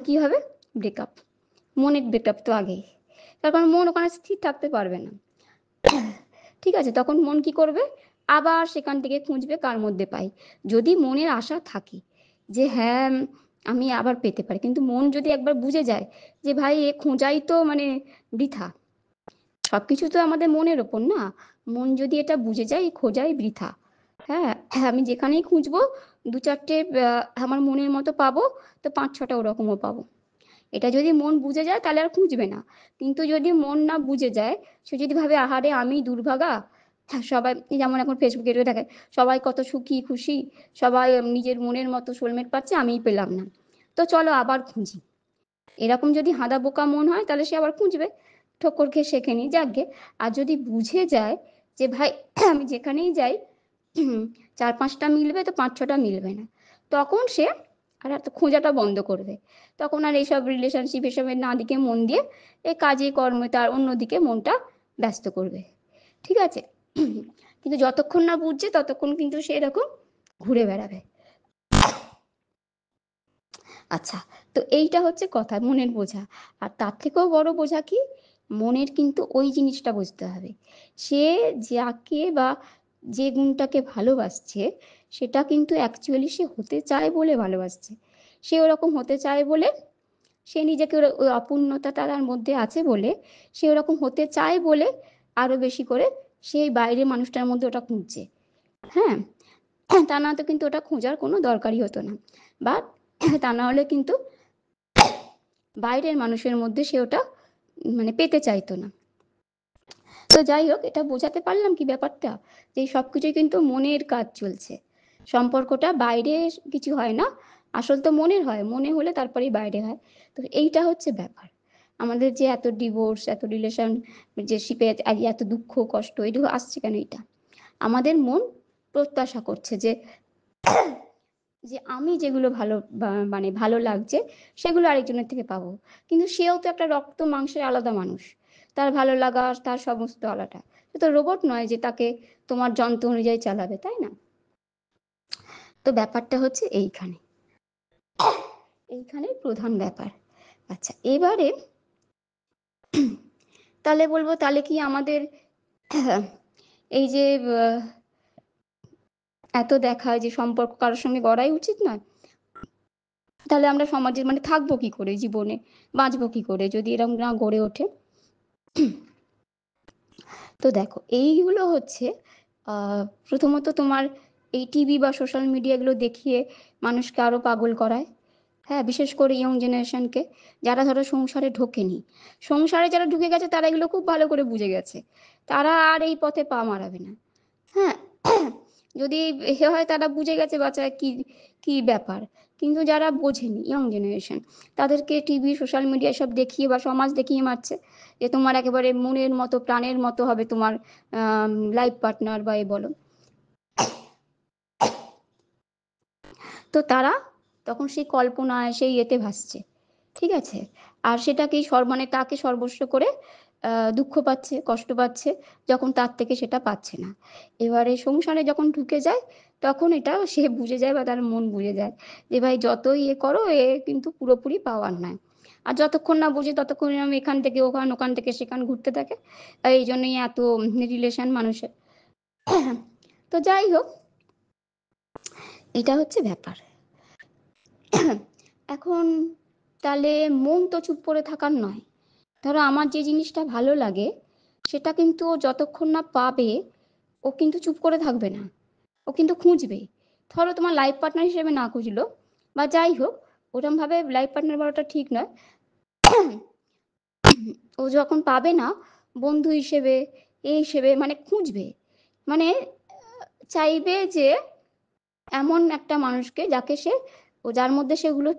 কি হবে, ব্রেকআপ, মনের ব্রেকআপ তো আগেই, তার কারণ মন ওখানে স্থির থাকতে পারবে না। ঠিক আছে, তখন মন কি করবে, আবার সেখান থেকে খুঁজবে কার মধ্যে পাই, যদি মনের আশা থাকে যে হ্যাঁ আমি আবার পেতে পারি। কিন্তু মন যদি একবার বুঝে যায় যে ভাই এ খোঁজাই তো মানে বৃথা, সবকিছু তো আমাদের মনের ওপর না, মন যদি এটা বুঝে যায় খোঁজাই বৃথা। হ্যাঁ, আমি যেখানেই খুঁজবো 2-4টে আমার মনের মতো পাবো, তো 5-6টা ওরকমও পাবো। এটা যদি মন বুঝে যায় তাহলে আর খুঁজবে না। কিন্তু যদি মন না বুঝে যায়, সে যদি ভাবে আহারে আমি দুর্ভাগা, সবাই যেমন এখন ফেসবুকে দেখে সবাই কত সুখী খুশি, সবাই নিজের মনের মতো সোলমেট পাচ্ছে, আমিই পেলাম না, তো চলো আবার খুঁজি। এরকম যদি হাঁদা বোকা মন হয় তাহলে সে আবার খুঁজবে, ঠক্কর খেয়ে শেখেনি যাকগে। আর যদি বুঝে যায় যে ভাই আমি যেখানেই যাই 4-5টা মিলবে তো 5-6টা মিলবে না, তখন সে আর এত খোঁজাটা বন্ধ করবে। তখন আর এইসব রিলেশনশিপ এসবের না দিকে মন দিয়ে এই কাজে কর্মে তার অন্যদিকে মনটা ব্যস্ত করবে। ঠিক আছে? কিন্তু যতক্ষণ না বুঝছে ততক্ষণ কিন্তু সে এরকম ঘুরে বেড়াবে। আচ্ছা, তো এইটা হচ্ছে কথা, মনের বোঝা। আর তার থেকেও বড় বোঝা কি, মনের কিন্তু ওই জিনিসটা বুঝতে হবে, সে যাকে বা যে গুণটাকে ভালোবাসছে সেটা কিন্তু অ্যাকচুয়ালি সে হতে চায় বলে ভালোবাসছে। সে ওরকম হতে চায় বলে, সে নিজেকে ওই অপূর্ণতাটা তার মধ্যে আছে বলে, সে ওরকম হতে চায় বলে আরো বেশি করে সেই বাইরের মানুষটার মধ্যে ওটা খুঁজছে। হ্যাঁ, তা না তো কিন্তু ওটা খোঁজার কোনো দরকারই হতো না, বা তা না হলে কিন্তু বাইরের মানুষের মধ্যে সে ওটা মানে পেতে চাইতো না। তো যাই হোক, এটা বোঝাতে পারলাম কি ব্যাপারটা, যে সবকিছুই কিন্তু মনের কাজ চলছে, সম্পর্কটা বাইরে কিছু হয় না, আসল তো মনের হয়, মনে হলে তারপরেই বাইরে হয়। তো এইটা হচ্ছে ব্যাপার, আমাদের যে এত ডিভোর্স, এত রিলেশন, যে শিপে এত দুঃখ কষ্ট এটুকু আসছে কেন, এটা আমাদের মন প্রত্যাশা করছে যে যে আমি যেগুলো ভালো মানে ভালো লাগছে সেগুলো আরেকজনের থেকে পাবো। কিন্তু সেও তো একটা রক্ত মাংসের আলাদা মানুষ, তার ভালো লাগা তার সমস্ত আলাদা, সে তো রোবট নয় যে তাকে তোমার যন্ত্র অনুযায়ী চালাবে, তাই না? তো ব্যাপারটা হচ্ছে এইখানে, এইখানে প্রধান ব্যাপার। আচ্ছা, এবারে তাহলে বলবো, তাহলে কি আমাদের এই যে এত দেখা যে সম্পর্ক কারোর সঙ্গে গড়াই উচিত নয়, তাহলে আমরা সমাজে মানে থাকবো কি করে, জীবনে বাঁচবো কি করে যদি এরকম না গড়ে ওঠে? তো দেখো, এইগুলো হচ্ছে প্রথমত তোমার এই টিভি বা সোশ্যাল মিডিয়া এগুলো দেখিয়ে মানুষকে আরো পাগল করায়। হ্যাঁ, বিশেষ করে ইয়ং জেনারেশনকে, যারা ধরো সংসারে ঢোকেনি, সংসারে যারা ঢুকে গেছে তারা এগুলো খুব ভালো করে বুঝে গেছে, তারা আর এই পথে পা মারাবে না। হ্যাঁ, যদি এ হয় তারা বুঝে গেছে বাচ্চা কি কি ব্যাপার। কিন্তু যারা বোঝেনি, ইয়ং জেনারেশন, তাদেরকে টিভি সোশ্যাল মিডিয়া সব দেখিয়ে বা সমাজ দেখিয়ে মারছে যে তোমার একেবারে মনের মতো প্রাণের মতো হবে তোমার লাইফ পার্টনার বা এ বলো। তো তারা তখন সেই কল্পনায় সেই এতে ভাসছে, ঠিক আছে? আর সেটাকেই মানে তাকে সর্বস্ব করে দুঃখ পাচ্ছে, কষ্ট পাচ্ছে, যখন তার থেকে সেটা পাচ্ছে না। এবারে সংসারে যখন ঢুকে যায় তখন এটা সে বুঝে যায় বা তার মন বুঝে যায় যে ভাই যতই এ করো এ কিন্তু পুরোপুরি পাওয়ার নয়। আর যতক্ষণ না বুঝে ততক্ষণ আমি এখান থেকে ওখান, ওখান থেকে সেখান ঘুরতে থাকে। আর এই জন্যই এত রিলেশন মানুষের। তো যাই হোক, এটা হচ্ছে ব্যাপার। এখন তাহলে মন তো চুপ করে থাকার নয়, ধরো আমার যে জিনিসটা ভালো লাগে সেটা কিন্তু ও যতক্ষণ না পাবে ও কিন্তু চুপ করে থাকবে না, ও কিন্তু খুঁজবে। ধরো তোমার লাইফ পার্টনার হিসেবে না খুঁজলো বা যাই হোক, ওরকম ভাবে লাইফ পার্টনার বলাটা ঠিক নয়, ও যখন পাবে না বন্ধু হিসেবে, এই হিসেবে মানে খুঁজবে, মানে চাইবে যে এমন একটা মানুষকে যাকে সে, ও যার মধ্যে সেগুলো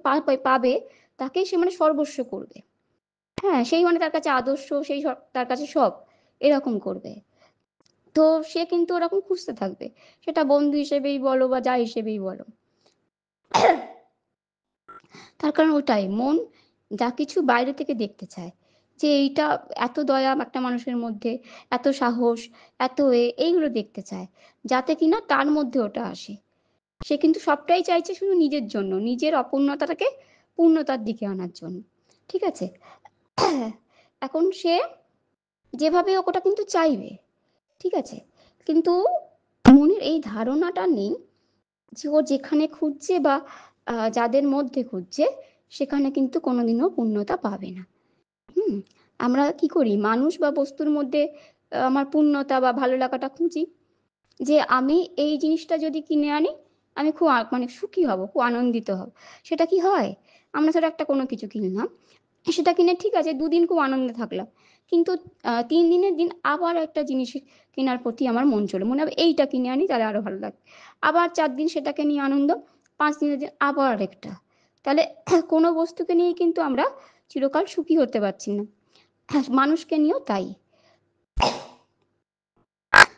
পাবে, তাকেই সে মানে সর্বস্ব করবে। হ্যাঁ, সেই মানে তার কাছে আদর্শ, সেই তার কাছে সব এরকম করবে। তো সে কিন্তু ওরকম খুঁজতে থাকবে, সেটা বন্ধু হিসেবেই বলো বা যা হিসেবেই বলো। তার কারণ ওটাই, মন যা কিছু বাইরে থেকে দেখতে চায়, যে এইটা এত দয়া একটা মানুষের মধ্যে, এত সাহস, এত এইগুলো দেখতে চায়, যাতে কিনা তার মধ্যে ওটা আসে। সে কিন্তু সবটাই চাইছে শুধু নিজের জন্য, নিজের অপূর্ণতাটাকে পূর্ণতার দিকে আনার জন্য। ঠিক আছে? এখন সে যেভাবে হোক ওটা কিন্তু চাইবে, ঠিক আছে? কিন্তু মনের এই ধারণাটা নেই যে ও যেখানে খুঁজছে বা যাদের মধ্যে খুঁজছে সেখানে কিন্তু কোনোদিনও পূর্ণতা পাবে না। হুম, আমরা কি করি, মানুষ বা বস্তুর মধ্যে আমার পূর্ণতা বা ভালো লাগাটা খুঁজি, যে আমি এই জিনিসটা যদি কিনে আনি আমি খুব মানে সুখী হব, খুব আনন্দিত হব। সেটা কি হয়? আমরা ধরো একটা কোনো কিছু কিনলাম, সেটা কিনে ঠিক আছে, দুদিন খুব আনন্দে থাকলাম, কিন্তু 3 দিনের দিন আবার একটা জিনিস কেনার প্রতি আমার মন চলে, মনে হবে এইটা কিনে আনি তাহলে আরো ভালো লাগবে। আবার 4 দিন সেটাকে নিয়ে আনন্দ, 5 দিনের দিন আবার আরেকটা। তাহলে কোনো বস্তুকে নিয়ে কিন্তু আমরা চিরকাল সুখী হতে পারছি না। মানুষকে নিয়েও তাই।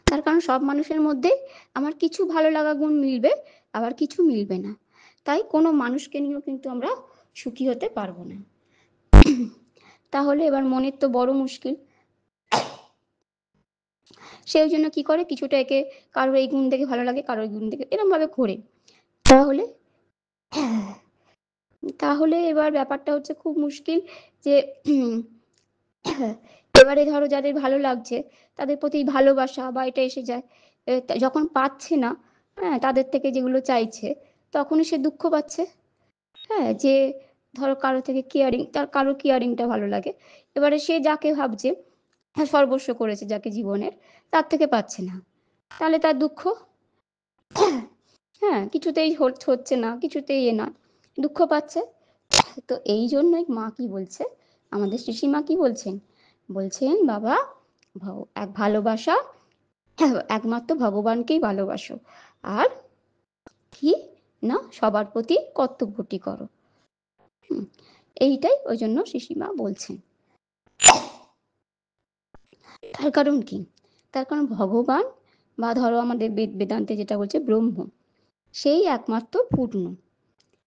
তার কারণ সব মানুষের মধ্যে আমার কিছু ভালো লাগা গুণ মিলবে, আবার কিছু মিলবে না। তাই কোনো মানুষকে নিয়েও কিন্তু আমরা সুখী হতে পারবো না। তাহলে এবার মনের তো বড় মুশকিল। সেই জন্য কি করে, কিছুটা একে কারোর এই গুণ দেখে ভালো লাগে, কারোর গুণ দেখে এরকম ভাবে ঘোরে। তাহলে তাহলে এবার ব্যাপারটা হচ্ছে খুব মুশকিল যে এবারে ধরো যাদের ভালো লাগছে তাদের প্রতি ভালোবাসা বা এটা এসে যায়, যখন পাচ্ছে না, হ্যাঁ, তাদের থেকে যেগুলো চাইছে, তখনই সে দুঃখ পাচ্ছে। হ্যাঁ, যে ধরো কারো থেকে কেয়ারিং, তার কারো কেয়ারিংটা ভালো লাগে, এবারে সে যাকে ভাবছে হ্যাঁ সর্বস্ব করেছে, যাকে জীবনের, তার থেকে পাচ্ছে না, তাহলে তার দুঃখ। হ্যাঁ, কিছুতেই হচ্ছে না, কিছুতেই না, দুঃখ পাচ্ছে। তো এই জন্যই মা কি বলছে, আমাদের শ্রীমা কি বলছেন, বলছেন বাবা, এক ভালোবাসা, একমাত্র ভগবানকেই ভালোবাসো, আর কি না সবার প্রতি কর্তব্যটি করো। এইটাই ওই জন্য শ্রীমা বলছেন। তার কারণ কি, তার কারণ ভগবান বা ধরো আমাদের বেদান্তে যেটা বলছে ব্রহ্ম, সেই একমাত্র পূর্ণ।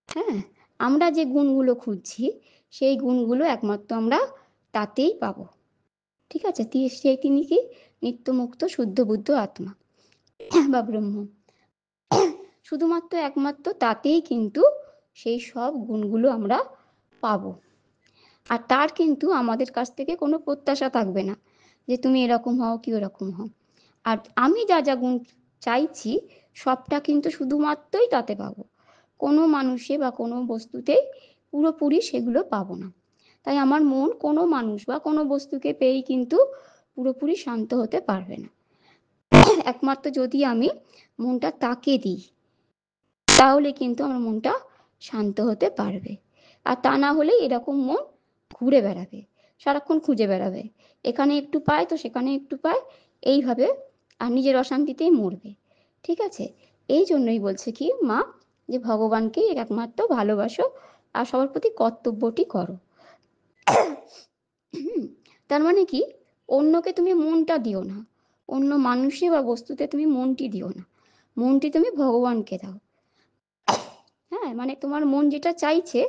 হ্যাঁ, আমরা যে গুণগুলো খুঁজছি সেই গুণগুলো একমাত্র আমরা তাতেই পাবো। ঠিক আছে, সেই তিনি কি নিত্যমুক্ত শুদ্ধ বুদ্ধ আত্মা বা ব্রহ্ম, শুধুমাত্র একমাত্র তাতেই কিন্তু সেই সব গুণগুলো আমরা পাবো। আর তার কিন্তু আমাদের কাছ থেকে কোনো প্রত্যাশা থাকবে না যে তুমি এরকম হও কি ওরকম হও। আর আমি যা যা গুণ চাইছি সবটা কিন্তু শুধুমাত্রই তাতে পাবো, কোনো মানুষে বা কোনো বস্তুতেই পুরোপুরি সেগুলো পাবো না। তাই আমার মন কোনো মানুষ বা কোনো বস্তুকে পেয়েই কিন্তু পুরোপুরি শান্ত হতে পারবে না। একমাত্র যদি আমি মনটা তাকে দিই, তাহলে কিন্তু আমার মনটা শান্ত হতে পারবে। আর তা না হলে এরকম মন ঘুরে বেড়াবে, সারাক্ষণ খুঁজে বেড়াবে, এখানে একটু পায় তো সেখানে একটু পায়, এইভাবে আর নিজের অশান্তিতেই মরবে। ঠিক আছে, এই জন্যই বলছে কি মা, যে ভগবানকে একমাত্র ভালোবাসো আর সবার প্রতি কর্তব্যটি করো। তার মানে কি, অন্যকে তুমি মনটা দিও না, অন্য মানুষে বা বস্তুতে তুমি মনটি দিও না, মনটি তুমি ভগবানকে দাও। হ্যাঁ, মানে তোমার মন যেটা চাইছে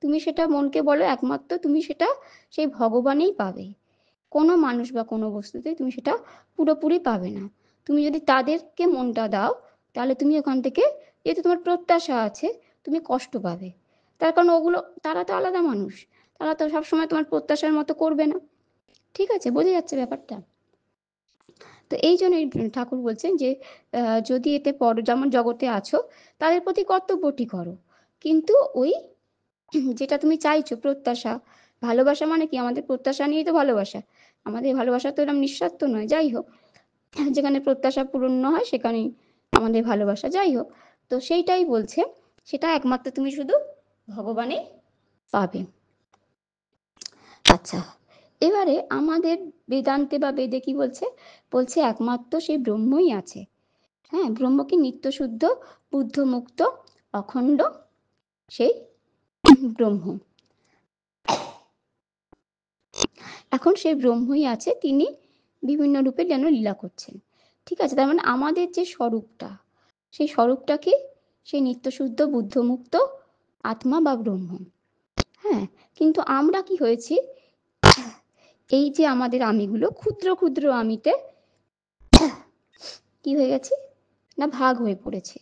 তুমি সেটা মনকে বলো, একমাত্র তুমি সেটা সেই ভগবানেই পাবে, কোনো মানুষ বা কোনো বস্তুতে তুমি সেটা পুরোপুরি পাবে না। তুমি যদি তাদেরকে মনটা দাও, তাহলে তুমি ওখান থেকে, যেহেতু তোমার প্রত্যাশা আছে, তুমি কষ্ট পাবে। তার কারণ ওগুলো, তারা তো আলাদা মানুষ, তারা তো সবসময় তোমার প্রত্যাশার মতো করবে না। ঠিক আছে, বোঝা যাচ্ছে ব্যাপারটা? তো এই জন্যই ঠাকুর বলছেন যে যদি এতে পর যেমন জগতে আছো তাদের প্রতি কর্তব্যটি করো, কিন্তু ওই যেটা তুমি চাইছো প্রত্যাশা, ভালোবাসা মানে কি, আমাদের প্রত্যাশা নিয়েই তো ভালোবাসা, আমাদের ভালোবাসা তো এরকম নিঃস্বার্থ নয়, যাই হোক, যেখানে প্রত্যাশা পূরণ না হয় সেখানেই আমাদের ভালোবাসা, যাই হোক। তো সেইটাই বলছে, সেটা একমাত্র তুমি শুধু ভগবানেই পাবে। আচ্ছা, এবারে আমাদের বেদান্তে বা বেদে কি বলছে, বলছে একমাত্র সেই ব্রহ্মই আছে। হ্যাঁ, ব্রহ্ম কি নিত্য শুদ্ধ বুদ্ধ মুক্ত অখণ্ড সেই ব্রহ্ম। এখন সেই ব্রহ্মই আছে, তিনি বিভিন্ন রূপে যেন লীলা করছেন। ঠিক আছে, তার মানে আমাদের যে স্বরূপটা, সেই স্বরূপটা কি, সেই নিত্যশুদ্ধ বুদ্ধমুক্ত আত্মা বা ব্রহ্ম। হ্যাঁ, কিন্তু আমরা কি হয়েছি, এই যে আমাদের আমিগুলো ক্ষুদ্র ক্ষুদ্র আমিতে কি হয়ে গেছে না, ভাগ হয়ে পড়েছে।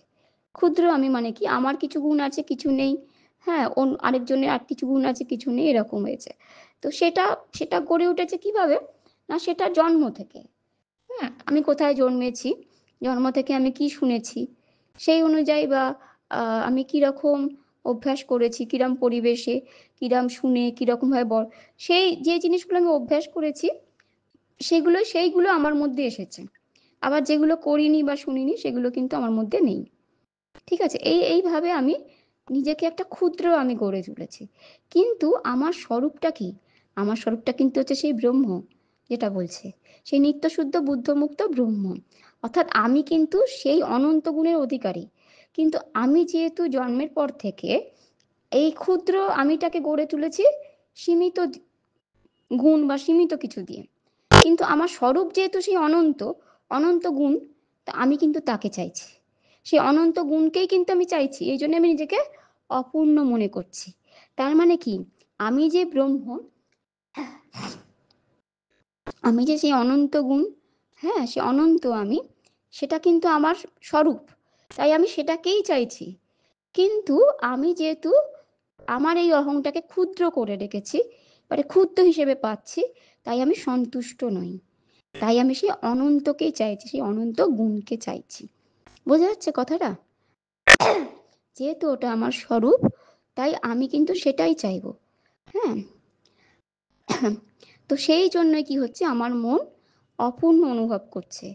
ক্ষুদ্র আমি মানে কি, আমার কিছু গুণ আছে কিছু নেই, হ্যাঁ, আরেকজনের আর কিছু গুণ আছে কিছু নেই, এরকম হয়েছে। তো সেটা সেটা গড়ে উঠেছে কিভাবে, না সেটা জন্ম থেকে। হ্যাঁ, আমি কোথায় জন্মেছি, জন্ম থেকে আমি কি শুনেছি, সেই অনুযায়ী বা আমি কিরকম অভ্যাস করেছি, কিরম পরিবেশে, কিরম শুনে, কিরকম ভাবে বড়, সেই যে জিনিসগুলো আমি অভ্যাস করেছি সেইগুলো আমার মধ্যে এসেছে। আবার যেগুলো করিনি বা শুনিনি সেগুলো কিন্তু আমার মধ্যে নেই। ঠিক আছে, এইভাবে আমি নিজেকে একটা ক্ষুদ্র আমি গড়ে তুলেছি, কিন্তু আমার স্বরূপটা কি? আমার স্বরূপটা কিন্তু হচ্ছে সেই ব্রহ্ম, যেটা বলছে সেই নিত্যশুদ্ধ বুদ্ধমুক্ত ব্রহ্ম। অর্থাৎ আমি কিন্তু সেই অনন্ত গুণের অধিকারী, কিন্তু আমি যেহেতু জন্মের পর থেকে এই ক্ষুদ্র আমিটাকে গড়ে তুলেছি সীমিত গুণ বা সীমিত কিছু দিয়ে, কিন্তু আমার স্বরূপ যেহেতু সেই অনন্ত, অনন্ত গুণ, তা আমি কিন্তু তাকে চাইছি, সেই অনন্ত গুণকেই কিন্তু আমি চাইছি, এই জন্য আমি নিজেকে অপূর্ণ মনে করছি। তার মানে কি, আমি যে ব্রহ্ম, আমি যে সেই অনন্ত গুণ, হ্যাঁ সে অনন্ত আমি, সেটা কিন্তু আমার স্বরূপ, তাই আমি সেটাকেই চাইছি। কিন্তু আমি যেহেতু আমার এই অহংটাকে ক্ষুদ্র করে রেখেছি, মানে ক্ষুদ্র হিসেবে পাচ্ছি, তাই আমি সন্তুষ্ট নই, তাই আমি সেই অনন্তকেই চাইছি, সেই অনন্ত গুণকে চাইছি। বোঝা যাচ্ছে কথাটা? যেহেতু ওটা আমার স্বরূপ, তাই আমি কিন্তু সেটাই চাইবো। হ্যাঁ, তো সেই জন্যই কি হচ্ছে, আমার মন অপূর্ণ অনুভব করছে,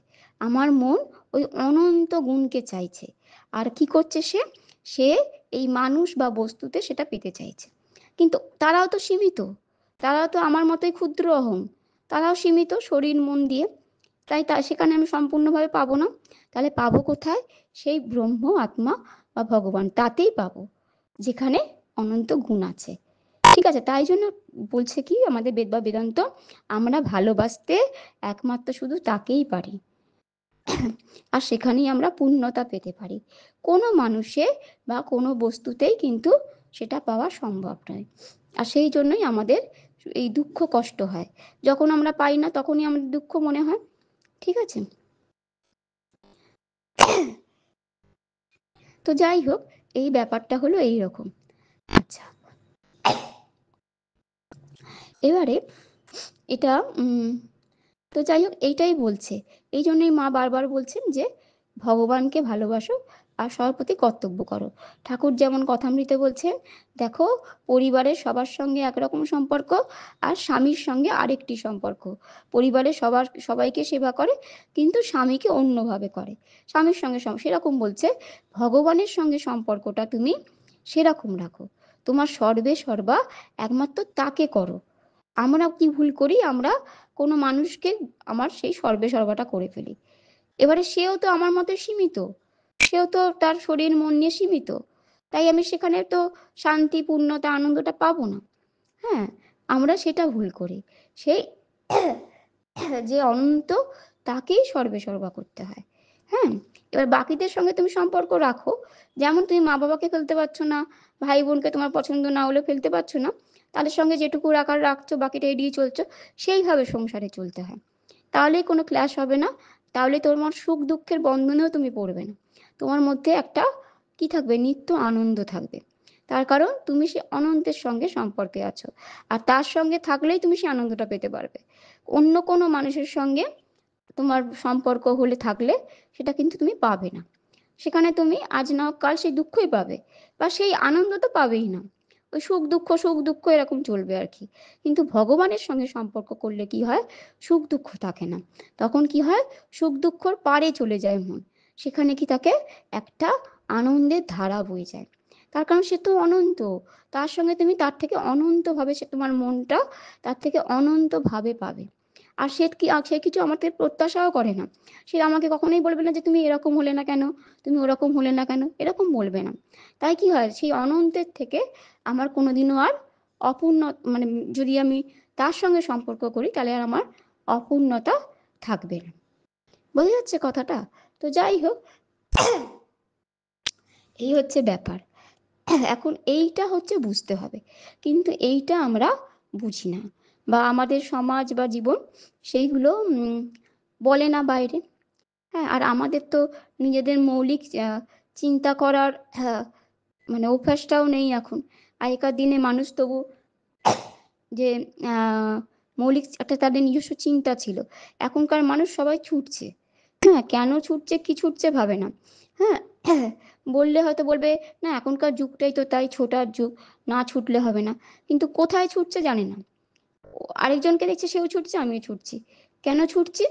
আমার মন ওই অনন্ত গুণকে চাইছে। আর কি করছে সে, সে এই মানুষ বা বস্তুতে সেটা পেতে চাইছে। কিন্তু তারাও তো সীমিত, তারাও তো আমার মতোই ক্ষুদ্র অহং, তারাও সীমিত শরীর মন দিয়ে, তাই সেখানে আমি সম্পূর্ণভাবে পাবো না। তাহলে পাবো কোথায়? সেই ব্রহ্ম আত্মা বা ভগবান, তাতেই পাবো, যেখানে অনন্ত গুণ আছে। ঠিক আছে, তাই জন্য বলছে কি আমাদের বেদ বা বেদান্ত, আমরা ভালোবাসতে একমাত্র শুধু তাকেই পারি, আর সেখানেই আমরা পূর্ণতা পেতে পারি। কোনো মানুষে বা কোনো বস্তুতেই কিন্তু সেটা পাওয়া সম্ভব নয়। আর সেই জন্যই আমাদের এই দুঃখ কষ্ট হয়, যখন আমরা পাই না তখনই আমাদের দুঃখ মনে হয়। ঠিক আছে, তো যাই হোক, এই ব্যাপারটা হলো এই রকম। আচ্ছা, এবারে এটা তো যাই হোক, এইটাই বলছে, এই জন্যই মা বারবার বলছেন যে ভগবানকে ভালোবাসো আর সবার প্রতি কর্তব্য করো। ঠাকুর যেমন কথামৃতে বলছেন, দেখো, পরিবারের সবার সঙ্গে একরকম সম্পর্ক, আর স্বামীর সঙ্গে আরেকটি সম্পর্ক। পরিবারের সবাইকে সেবা করে, কিন্তু স্বামীকে অন্যভাবে করে, স্বামীর সঙ্গে সেরকম বলছে ভগবানের সঙ্গে সম্পর্কটা তুমি সেরকম রাখো, তোমার সর্বে সর্বা একমাত্র তাকে করো। আমরা কি ভুল করি, আমরা কোনো মানুষকে আমার সেই সর্বে সর্বাটা করে ফেলি। এবারে সেও তো আমার মতে সীমিত, সেও তো তার শরীর মন নিয়ে সীমিত, তাই আমি সেখানে তো শান্তি পূর্ণতা আনন্দটা পাবো না। হ্যাঁ, আমরা সেটা ভুল করি, সেই যে অনন্ত তাকেই সর্বে সর্বা করতে হয়। হ্যাঁ, এবার বাকিদের সঙ্গে তুমি সম্পর্ক রাখো, যেমন তুমি মা বাবাকে ফেলতে পারছো না, ভাই বোনকে তোমার পছন্দ না হলে ফেলতে পারছো না, তাদের সঙ্গে যেটুকু রাখার রাখছো, বাকিটা এড়িয়ে চলছো, সেইভাবে সংসারে চলতে হয়। তাহলে কোনো ক্লাশ হবে না, তাহলে তোমার সুখ দুঃখের বন্ধনেও তুমি পড়বে না, তোমার মধ্যে একটা কি থাকবে, নিত্য আনন্দ থাকবে। তার কারণ তুমি সে অনন্তের সঙ্গে সম্পর্কে আছো, আর তার সঙ্গে থাকলেই তুমি সেই আনন্দটা পেতে পারবে। অন্য কোনো মানুষের সঙ্গে তোমার সম্পর্ক হলে থাকলে সেটা কিন্তু তুমি পাবে না, সেখানে তুমি আজ না হোক কাল সেই দুঃখই পাবে, বা সেই আনন্দ তো পাবেই না, ওই সুখ দুঃখ এরকম চলবে আর কি। কিন্তু ভগবানের সঙ্গে সম্পর্ক করলে কি হয়, সুখ দুঃখ থাকে না, তখন কি হয়, সুখ দুঃখর পারে চলে যায় মন, সেখানে কি থাকে, একটা আনন্দের ধারা বয়ে যায়। তার কারণ সে তো অনন্ত, তার সঙ্গে তুমি তার থেকে অনন্ত ভাবে, সে তোমার মনটা তার থেকে অনন্ত ভাবে পাবে। আর সে কিছু আমার থেকে প্রত্যাশাও করে না, সে আমাকে কখনোই বলবে না যে তুমি এরকম হলে না কেন, তুমি ওরকম হলে না কেন, এরকম বলবে না। তাই কি হয়, সেই অনন্তের থেকে আমার কোনোদিনও আর অপূর্ণ, মানে যদি আমি তার সঙ্গে সম্পর্ক করি তাহলে আর আমার অপূর্ণতা থাকবে না। বোঝা যাচ্ছে কথাটা? তো যাই হোক, এই হচ্ছে ব্যাপার। এখন এইটা হচ্ছে বুঝতে হবে, কিন্তু এইটা আমরা বুঝি না, বা আমাদের সমাজ বা জীবন সেইগুলো বলে না বাইরে। হ্যাঁ, আর আমাদের তো নিজেদের মৌলিক চিন্তা করার মানে অভ্যাসটাও নেই এখন। আগেকার দিনে মানুষ তবু যে মৌলিক একটা তাদের নিজস্ব চিন্তা ছিল, এখনকার মানুষ সবাই ছুটছে। হ্যাঁ, কেন ছুটছে কি ছুটছে ভাবে না। হ্যাঁ, বললে হয়তো বলবে না এখনকার যুগটাই তো তাই, ছোটার যুগ, না ছুটলে হবে না, কিন্তু কোথায় ছুটছে জানে না। আরেকজনকে দেখছে সেও ছুটছে, আমিও ছুটছি। কেন ছুটছি?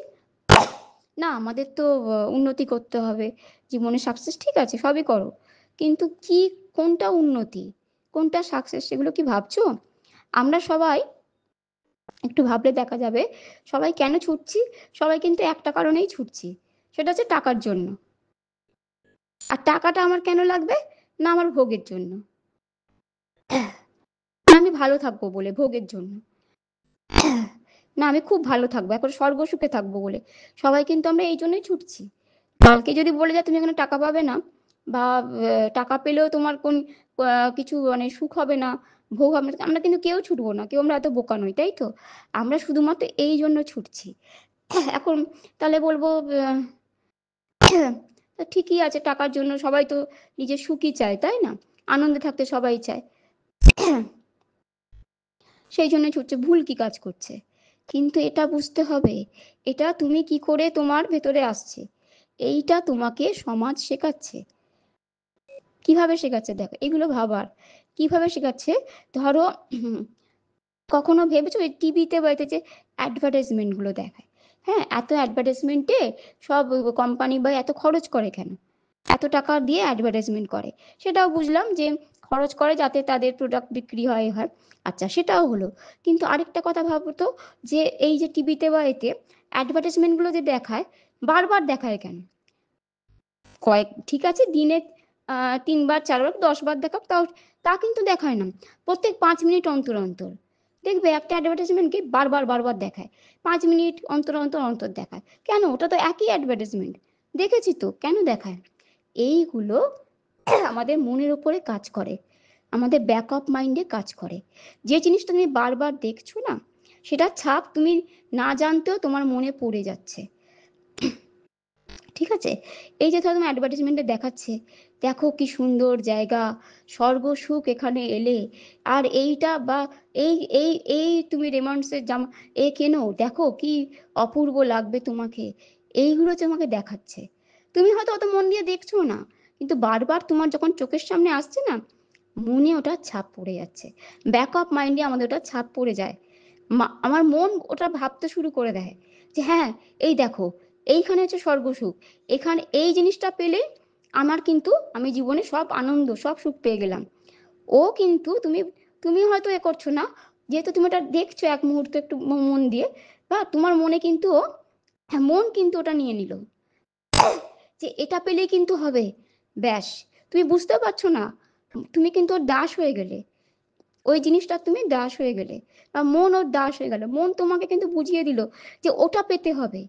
না আমাদের তো উন্নতি করতে হবে, জীবনে সাকসেস, ঠিক আছে সবই করো, কিন্তু কি কোনটা উন্নতি, কোনটা সাকসেস, সেগুলো কি ভাবছো? আমরা সবাই একটু ভাবলে দেখা যাবে সবাই কেন ছুটছি। সবাই কিন্তু একটা কারণেই ছুটছি, সেটা হচ্ছে টাকার জন্য। আর টাকাটা আমার কেন লাগবে? না আমার ভোগের জন্য, না আমি ভালো থাকবো বলে ভোগের জন্য, না আমি খুব ভালো থাকবো এখন স্বর্গ সুখে থাকবো বলে। সবাই কিন্তু আমরা এই জন্যই ছুটছি। কালকে যদি বলে যায় তুমি এখানে টাকা পাবে না, বা টাকা পেলেও তোমার কোন কিছু মানে সুখ হবে না, ভোগ হবে না, আমরা কিন্তু কেউ ছুটবো না, কেউ আমরা এত বোকা নই, তাই তো? আমরা শুধুমাত্র এই জন্য ছুটছি। এখন তাহলে বলবো ঠিকই আছে, টাকার জন্য সবাই তো নিজের সুখই চায়, তাই না? আনন্দে থাকতে সবাই চায়, সেই জন্য ছুটছে। ভুল কি কাজ করছে? কিন্তু এটা বুঝতে হবে, এটা তুমি কি করে তোমার ভেতরে আসছে, এইটা তোমাকে সমাজ শেখাচ্ছে। কিভাবে শেখাচ্ছে দেখো, এগুলো ভাবার কিভাবে শেখাচ্ছে। ধরো কখনো ভেবেছো এই টিভিতে বাড়িতে যে অ্যাডভার্টাইজমেন্ট গুলো দেখায়, হ্যাঁ এত অ্যাডভার্টাইজমেন্টে সব কোম্পানি বা এত খরচ করে কেন, এত টাকা দিয়ে অ্যাডভার্টাইজমেন্ট করে, সেটাও বুঝলাম যে খরচ করে যাতে তাদের প্রোডাক্ট বিক্রি হয়। আচ্ছা সেটাও হলো, কিন্তু আরেকটা কথা ভাবো তো, যে এই যে টিভিতে বা এতে অ্যাডভার্টাইজমেন্টগুলো যে দেখায়, বারবার দেখায় কেন? ঠিক আছে দিনে 3 বার 4 বার 10 বার দেখাক, তাও তা কিন্তু দেখায় না। প্রত্যেক 5 মিনিট অন্তর অন্তর দেখবে একটা অ্যাডভার্টাইজমেন্টকে বারবার বারবার দেখায়, 5 মিনিট অন্তর অন্তর অন্তর দেখায় কেন? ওটা তো একই অ্যাডভার্টাইজমেন্ট, দেখেছি তো কেন দেখায়? এইগুলো আমাদের মনের উপরে কাজ করে, আমাদের ব্যাক অফ মাইন্ডে কাজ করে। যে জিনিসটা তুমি বারবার দেখছো না, সেটা ছাপ তুমি না জানতেও তোমার মনে পড়ে যাচ্ছে। ঠিক আছে? এই যে ধরো তোমার অ্যাডভার্টাইজমেন্টে দেখাচ্ছে, দেখো কি সুন্দর জায়গা, স্বর্গ সুখ এখানে এলে, আর এইটা বা এই এই এই তুমি রেমন্ডসের জামা কেনো, দেখো কি অপূর্ব লাগবে তোমাকে, এইগুলো তোমাকে দেখাচ্ছে। তুমি হয়তো অত মন দিয়ে দেখছো না, কিন্তু বারবার তোমার যখন চোখের সামনে আসছে না, মনে ওটা ছাপ পড়ে যাচ্ছে, ব্যাক অফ মাইন্ডে আমাদের ওটা ছাপ পড়ে যায়। আমার মন ওটা ভাবতে শুরু করে দেয় যে হ্যাঁ এই দেখো, এইখানে হচ্ছে স্বর্গসুখ, এখানে এই জিনিসটা পেলে আমার কিন্তু আমি জীবনে সব আনন্দ সব সুখ পেয়ে গেলাম। ও কিন্তু তুমি তুমি হয়তো এ করছো না, যেহেতু তুমি ওটা দেখছো এক মুহূর্তে একটু মন দিয়ে, বা তোমার মনে কিন্তু হ্যাঁ মন কিন্তু ওটা নিয়ে নিল যে এটা পেলেই কিন্তু হবে, ব্যাস তুমি বুঝতে পারছো না, তুমি কিন্তু ওর দাস হয়ে গেলে, ওই জিনিসটা তুমি দাস হয়ে গেলে, বা মন ওর দাস হয়ে গেল। মন তোমাকে কিন্তু বুঝিয়ে দিল যে ওটা পেতে হবে,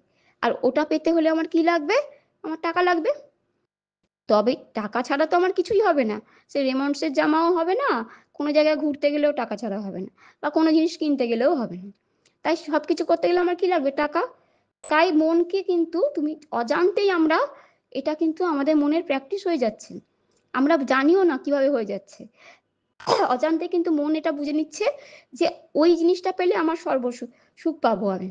আর ওটা পেতে হলে আমার কি লাগবে, আমার টাকা লাগবে। তবে টাকা ছাড়া তো আমার কিছুই হবে না, সে রেমন্ডসের জামাও হবে না, কোনো জায়গায় ঘুরতে গেলেও টাকা ছাড়া হবে না, বা কোনো জিনিস কিনতে গেলেও হবে না। তাই সবকিছু করতে গেলে আমার কি লাগবে, টাকা। তাই মনকে কিন্তু তুমি অজান্তেই আমরা, এটা কিন্তু আমাদের মনের প্র্যাকটিস হয়ে যাচ্ছে, আমরা জানিও না কিভাবে হয়ে যাচ্ছে। অজান্তে কিন্তু মন এটা বুঝে নিচ্ছে যে ওই জিনিসটা পেলে আমার সর্বসুখ সুখ পাবো আমি,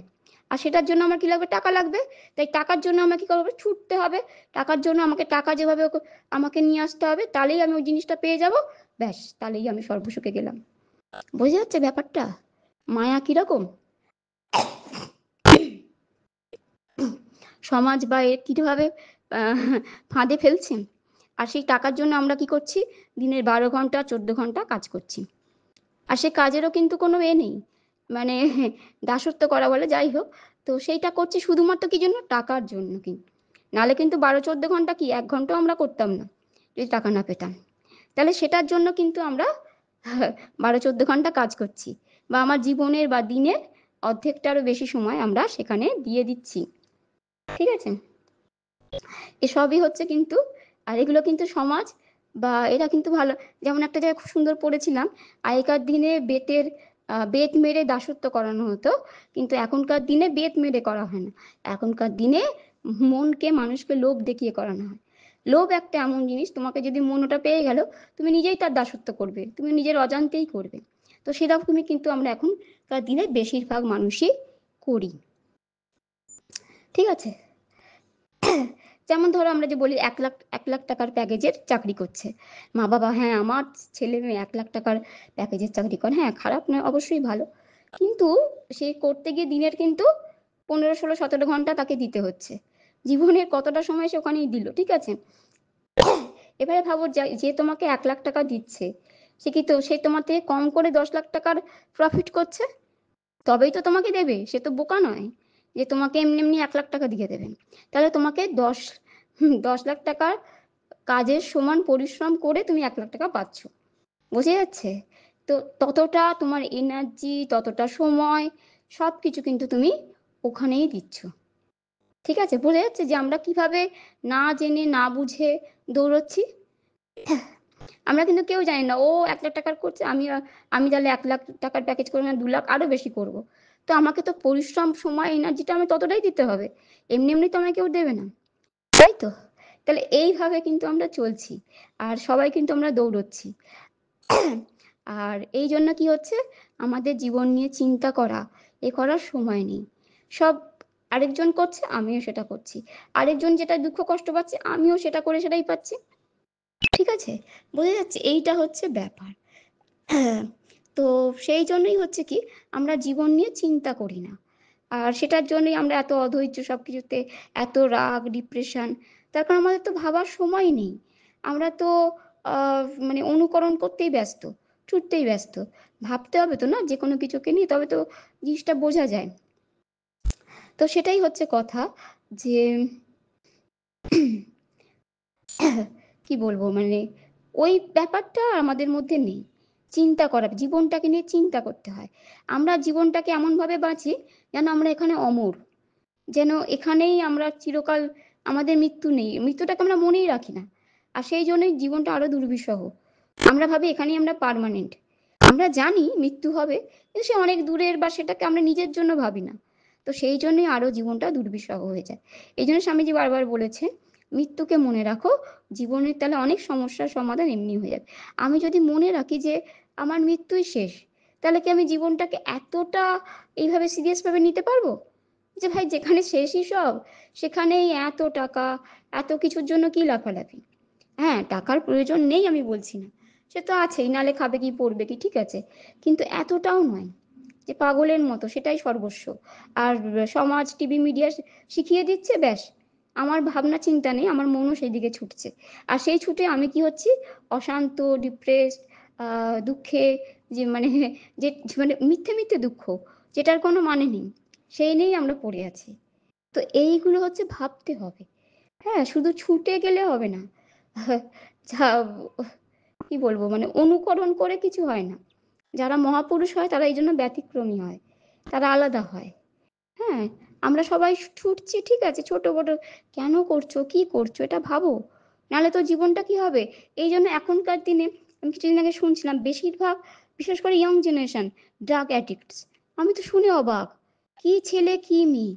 আর সেটার জন্য আমার কি লাগবে, টাকা লাগবে। তাই টাকার জন্য আমাকে কি করবে, ছুটতে হবে। টাকার জন্য আমাকে টাকা যেভাবে আমাকে নিয়ে আসতে হবে, তাহলেই আমি ওই জিনিসটা পেয়ে যাব, ব্যাস তাহলেই আমি সর্বসুখে গেলাম। বোঝা যাচ্ছে ব্যাপারটা, মায়া কিরকম, সমাজ বা এ কিভাবে ফাঁদে ফেলছে। আর সেই টাকার জন্য আমরা কি করছি, দিনের 12 ঘন্টা 14 ঘন্টা কাজ করছি, আর সে কাজেরও কিন্তু কোনো এ নেই, মানে দাসত্ব করা বলে যাই হোক। তো সেইটা করছি শুধুমাত্র কি জন্য, টাকার জন্য। কিন্তু নালে কিন্তু 12 14 ঘন্টা কি 1 ঘন্টাও আমরা করতাম না যদি টাকা না পেতাম। তাহলে সেটার জন্য কিন্তু আমরা 12 14 ঘন্টা কাজ করছি, বা আমার জীবনের বা দিনের অর্ধেকটারও বেশি সময় আমরা সেখানে দিয়ে দিচ্ছি। ঠিক আছে? এসবই হচ্ছে কিন্তু, আর এগুলো কিন্তু সমাজ বা এরা কিন্তু ভালো। যেমন একটা জায়গায় খুব সুন্দর পড়েছিলাম, আগেকার দিনে বেত মেরে দাসত্ব করানো হতো, কিন্তু এখনকার দিনে বেত মেরে করা হয় না, এখনকার দিনে মনকে মানুষকে লোভ দেখিয়ে করানো হয়। লোভ একটা এমন জিনিস, তোমাকে যদি মন ওটা পেয়ে গেল, তুমি নিজেই তার দাসত্ব করবে, তুমি নিজের অজান্তেই করবে। তো সেরকমই কিন্তু আমরা এখনকার দিনে বেশিরভাগ মানুষই করি। ঠিক আছে? যেমন ধরো আমরা যে বলি 1 লাখ টাকার প্যাকেজের চাকরি করছে মা বাবা, হ্যাঁ আমার ছেলে মেয়ে 1 লাখ টাকার প্যাকেজের চাকরি করে, হ্যাঁ খারাপ নয় অবশ্যই ভালো, কিন্তু সে করতে গিয়ে দিনের কিন্তু 15 16 17 ঘন্টা তাকে দিতে হচ্ছে, জীবনের কতটা সময় সে ওখানেই দিল। ঠিক আছে? এবারে ভাবো যে তোমাকে 1 লাখ টাকা দিচ্ছে, সে তোমার থেকে কম করে 10 লাখ টাকার প্রফিট করছে, তবেই তো তোমাকে দেবে। সে তো বোকা নয় যে তোমাকে এমনি এমনি 1 লাখ টাকা দিয়ে দেবে। তাহলে তোমাকে 10 লাখ টাকার কাজের সমান পরিশ্রম করে তুমি 1 লাখ টাকা পাচ্ছ। বোঝা যাচ্ছে? তো ততটা তোমার এনার্জি, ততটা সময়, সবকিছু কিন্তু তুমি ওখানেই দিচ্ছ। ঠিক আছে? বোঝা যাচ্ছে যে আমরা কিভাবে না জেনে না বুঝে দৌড়চ্ছি। আমরা কিন্তু কেউ জানি না ও 1 লাখ টাকার করছে, আমি তাহলে 1 লাখ টাকার প্যাকেজ করবো না, 2 লাখ আরো বেশি করব। তো আমাকে তো পরিশ্রম, সময়, এনার্জিটা আমি ততটাই দিতে হবে। এমনি এমনি তো আমাকে কেউ দেবে না, তাই তো? তাহলে এইভাবে কিন্তু আমরা চলছি, আর সবাই কিন্তু আমরা দৌড়চ্ছি। আর এই জন্য কি হচ্ছে, আমাদের জীবন নিয়ে চিন্তা করা, করার সময় নেই। সব আরেকজন করছে, আমিও সেটা করছি। আরেকজন যেটা দুঃখ কষ্ট পাচ্ছে, আমিও সেটা করে সেটাই পাচ্ছি। ঠিক আছে? বোঝা যাচ্ছে? এইটা হচ্ছে ব্যাপার। তো সেই জন্যই হচ্ছে কি, আমরা জীবন নিয়ে চিন্তা করি না। আর সেটার জন্যই আমরা এত অধৈর্য সবকিছুতে, এত রাগ, ডিপ্রেশন। তার কারণ আমাদের তো ভাবার সময় নেই। আমরা তো মানে অনুকরণ করতেই ব্যস্ত, ছুটতেই ব্যস্ত। ভাবতে হবে তো না যে কোনো কিছুকে নিয়ে, তবে তো জিনিসটা বোঝা যায়। তো সেটাই হচ্ছে কথা, যে কি বলবো, মানে ওই ব্যাপারটা আমাদের মধ্যে নেই। চিন্তা করা, জীবনটাকে নিয়ে চিন্তা করতে হয়। আমরা জীবনটাকে এমনভাবে বাঁচি যেন আমরা এখানে অমর, যেন এখানেই আমরা চিরকাল, আমাদের মৃত্যু নেই, মৃত্যুটাকে আমরা মনেই রাখি না। আর সেই জন্যই জীবনটা আরো দুর্বিষহ। আমরা ভাবি এখানেই আমরা পার্মানেন্ট। আমরা জানি মৃত্যু হবে, কিন্তু সে অনেক দূরের, বা সেটাকে আমরা নিজের জন্য ভাবি না। তো সেই জন্যই আরো জীবনটা দুর্বিষহ হয়ে যায়। এই জন্য স্বামীজি বারবার বলেছে, মৃত্যুকে মনে রাখো, জীবনের তাহলে অনেক সমস্যার সমাধান এমনি হয়ে যাবে। আমি যদি মনে রাখি যে আমার মৃত্যুই শেষ, তাহলে কি আমি জীবনটাকে এতটা এইভাবে সিরিয়াস ভাবে নিতে পারবো? যে ভাই যেখানে শেষই সব, সেখানেই এত টাকা, এত কিছুর জন্য কি লাফালাফি। হ্যাঁ, টাকার প্রয়োজন নেই আমি বলছি না, সে তো আছেই, নালে খাবে কি, পড়বে কি, ঠিক আছে, কিন্তু এতটাও নয় যে পাগলের মতো সেটাই সর্বস্ব। আর সমাজ, টিভি, মিডিয়া শিখিয়ে দিচ্ছে, ব্যাস আমার ভাবনা চিন্তা নেই, আমার মনও সেই দিকে ছুটছে। আর সেই ছুটে আমি কি হচ্ছি, অশান্ত, ডিপ্রেসড, দুঃখে, যে মানে যে মানে মিথ্যে মিথ্যে দুঃখ, যেটার কোনো মানে নেই, সেই নিয়েই আমরা পড়ে আছি। তো এইগুলো হচ্ছে ভাবতে হবে। হ্যাঁ, শুধু ছুটে গেলে হবে না। যা কি বলবো, মানে অনুকরণ করে কিছু হয় না। যারা মহাপুরুষ হয় তারা এই জন্য ব্যতিক্রমী হয়, তারা আলাদা হয়। হ্যাঁ, আমরা সবাই ছুটছি, ঠিক আছে, ছোট বড়, কেন করছো, কি করছো, এটা ভাবো, নাহলে তো জীবনটা কি হবে। এই জন্য এখনকার দিনে, আমি কিছুদিন আগে শুনছিলাম, বেশিরভাগ, বিশেষ করে ইয়ং জেনারেশন, ড্রাগ অ্যাডিক্টস। আমি তো শুনে অবাক, কি ছেলে কি মেয়ে।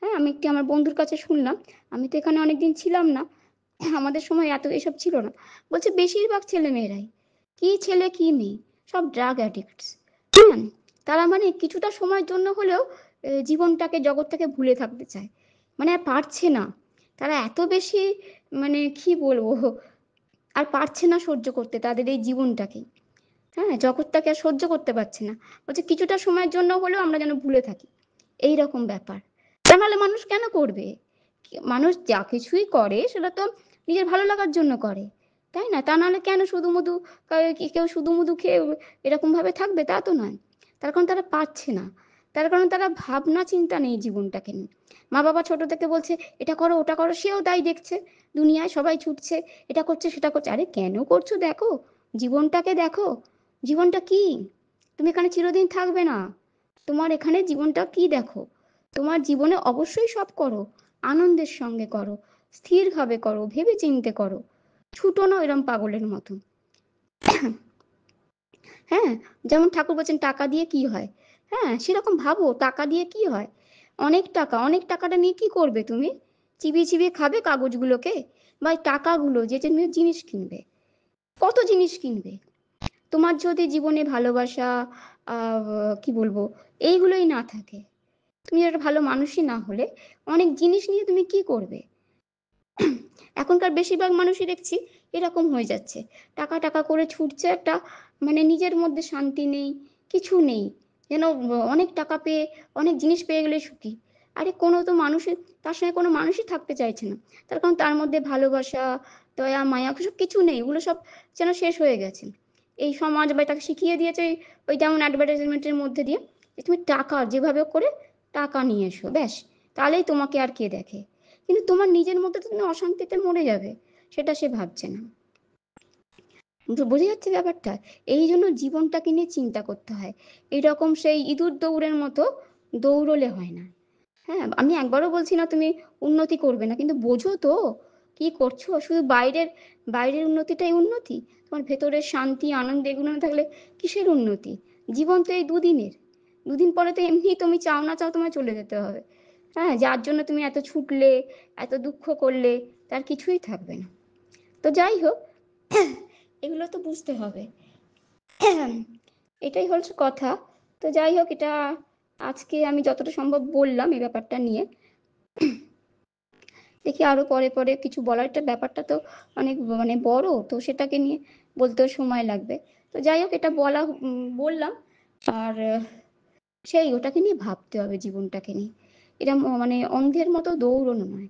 হ্যাঁ, আমি একটি আমার বন্ধুর কাছে শুনলাম, আমি তো এখানে অনেকদিন ছিলাম না, আমাদের সময় এত এসব ছিল না। বলছে বেশিরভাগ ছেলে মেয়েরাই, কি ছেলে কি মেয়ে, সব ড্রাগ অ্যাডিক্টস। হ্যাঁ, তারা মানে কিছুটা সময়ের জন্য হলেও জীবনটাকে, জগৎটাকে ভুলে থাকতে চায়, মানে আর পারছে না। তারা এত বেশি, মানে কি বলবো, আর পারছে না সহ্য করতে তাদের এই জীবনটাকে। হ্যাঁ, জগৎটাকে আর সহ্য করতে পারছে না। বলছে কিছুটা সময়ের জন্য হলেও আমরা যেন ভুলে থাকি, এই রকম ব্যাপার। তা নাহলে মানুষ কেন করবে? মানুষ যা কিছুই করে সেটা তো নিজের ভালো লাগার জন্য করে, তাই না? তা নাহলে কেন শুধু মধু, কেউ শুধু মধু খেয়ে এরকম ভাবে থাকবে, তা তো নয়। তার কারণ তারা পারছে না, তার কারণ তারা ভাবনা চিন্তা নেই জীবনটাকে নিয়ে। মা বাবা ছোট থেকে বলছে এটা করো ওটা করো, সেও তাই দেখছে, দুনিয়ায় সবাই ছুটছে, এটা করছে সেটা করছে। আরে কেন করছো দেখো, জীবনটাকে দেখো, জীবনটা কি, তুমি এখানে চিরদিন থাকবে না, তোমার এখানে জীবনটা কি দেখো। তোমার জীবনে অবশ্যই সব করো, আনন্দের সঙ্গে করো, স্থিরভাবে করো, ভেবে চিনতে করো, ছুটো না এরম পাগলের মতন। হ্যাঁ, যেমন ঠাকুর বলছেন টাকা দিয়ে কি হয়। হ্যাঁ, সেরকম ভাবো, টাকা দিয়ে কি হয়। অনেক টাকা, অনেক টাকাটা নিয়ে কি করবে তুমি? চিবিয়ে চিবিয়ে খাবে কাগজগুলোকে, বা টাকাগুলো যে তুমি জিনিস কিনবে, কত জিনিস কিনবে। তোমার যদি জীবনে ভালোবাসা, কি বলবো, এইগুলোই না থাকে, তুমি একটা ভালো মানুষই না হলে, অনেক জিনিস নিয়ে তুমি কি করবে? এখনকার বেশিরভাগ মানুষই দেখছি এরকম হয়ে যাচ্ছে, টাকা টাকা করে ছুটছে একটা, মানে নিজের মধ্যে শান্তি নেই, কিছু নেই, যেন অনেক টাকা পেয়ে, অনেক জিনিস পেয়ে গেলে সুখী। আরে কোনো তো মানুষের, তার সঙ্গে কোনো মানুষই থাকতে চাইছে না, তার কারণ তার মধ্যে ভালোবাসা, দয়া মায়া সব কিছু নেই, ওগুলো সব যেন শেষ হয়ে গেছে। এই সমাজ বা তাকে শিখিয়ে দিয়েছে ওই যেমন অ্যাডভার্টাইজমেন্টের মধ্যে দিয়ে যে তুমি টাকা যেভাবে করে টাকা নিয়ে এসো, ব্যাস তাহলেই তোমাকে আর কে দেখে। কিন্তু তোমার নিজের মধ্যে তো তুমি অশান্তিতে মরে যাবে, সেটা সে ভাবছে না। বোঝা যাচ্ছে ব্যাপারটা? এই জন্য জীবনটাকে নিয়ে চিন্তা করতে হয়। এইরকম সেই ইঁদুর দৌড়ের মতো দৌড়লে হয় না। হ্যাঁ, আমি একবারও বলছি না তুমি উন্নতি করবে না, কিন্তু বোঝো তো কি করছো। শুধু বাইরের বাইরের উন্নতিটাই উন্নতি? তোমার ভেতরের শান্তি আনন্দ এগুলো না থাকলে কিসের উন্নতি? জীবন তো এই দুদিনের, দুদিন পরে তো এমনি তুমি চাও না চাও তোমায় চলে যেতে হবে। হ্যাঁ, যার জন্য তুমি এত ছুটলে, এত দুঃখ করলে, তার কিছুই থাকবে না। তো যাই হোক, এগুলো তো বুঝতে হবে। এটাই হচ্ছে কথা। তো যাই হোক, এটা আজকে আমি যতটা সম্ভব বললাম এই ব্যাপারটা নিয়ে। দেখি আরো পরে পরে কিছু বলার, একটা ব্যাপারটা তো অনেক মানে বড়, তো সেটাকে নিয়ে বলতেও সময় লাগবে। তো যাই হোক, এটা বললাম। আর সেই ওটাকে নিয়ে ভাবতে হবে, জীবনটাকে নিয়ে। এটা মানে অন্ধের মতো দৌড়নো নয়।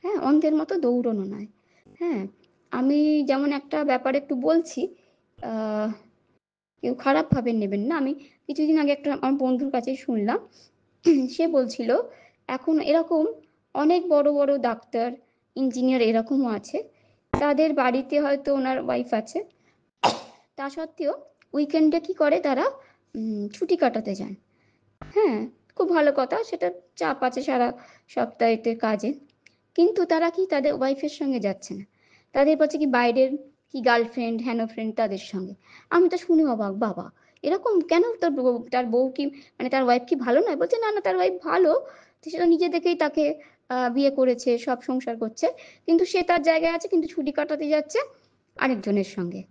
হ্যাঁ, অন্ধের মতো দৌড়নো নয়। হ্যাঁ, আমি যেমন একটা ব্যাপার একটু বলছি, আহ কেউ খারাপ ভাবে নেবেন না। আমি কিছুদিন আগে একটা আমার বন্ধুর কাছে শুনলাম, সে বলছিল এখন এরকম অনেক বড় বড় ডাক্তার, ইঞ্জিনিয়ার এরকমও আছে, তাদের বাড়িতে হয়তো ওনার ওয়াইফ আছে, তা সত্ত্বেও উইকেন্ডে কি করে তারা ছুটি কাটাতে যান। হ্যাঁ, খুব ভালো কথা, সেটা চাপ আছে সারা সপ্তাহেতে কাজে, কিন্তু তারা কি তাদের ওয়াইফের সঙ্গে যাচ্ছে না, তাদের পাচ্ছে কি বাইরের কি গার্লফ্রেন্ড হ্যানো ফ্রেন্ড তাদের সঙ্গে। আমি তো শুনে অবাক, বাবা এরকম কেন? তার বউ কি মানে তার ওয়াইফ কি ভালো নয়? বলছে না না, তার ওয়াইফ ভালো, সেটা নিজে দেখেই তাকে বিয়ে করেছে, সব সংসার করছে, কিন্তু সে তার জায়গায় আছে, কিন্তু ছুটি কাটাতে যাচ্ছে আরেকজনের সঙ্গে।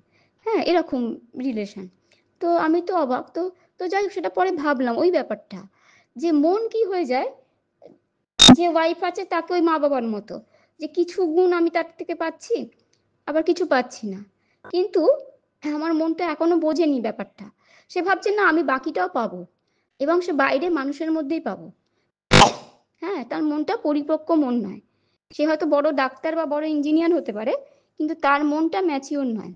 হ্যাঁ, এরকম রিলেশন। তো আমি তো অবাক। তো তো যাই হোক, সেটা পরে ভাবলাম ওই ব্যাপারটা, যে মন কি হয়ে যায়, যে ওয়াইফ আছে তাকে ওই মা বাবার মতো, যে কিছু গুণ আমি তার থেকে পাচ্ছি, আবার কিছু পাচ্ছি না। কিন্তু আমার মনটা এখনো বোঝেনি ব্যাপারটা। সে ভাবছে না আমি বাকিটাও পাবো, এবং সে বাইরে মানুষের মধ্যেই পাবো। হ্যাঁ, তার মনটা পরিপক্ক মন নয়। সে হয়তো বড় ডাক্তার বা বড় ইঞ্জিনিয়ার হতে পারে, কিন্তু তার মনটা ম্যাচিওর নয়।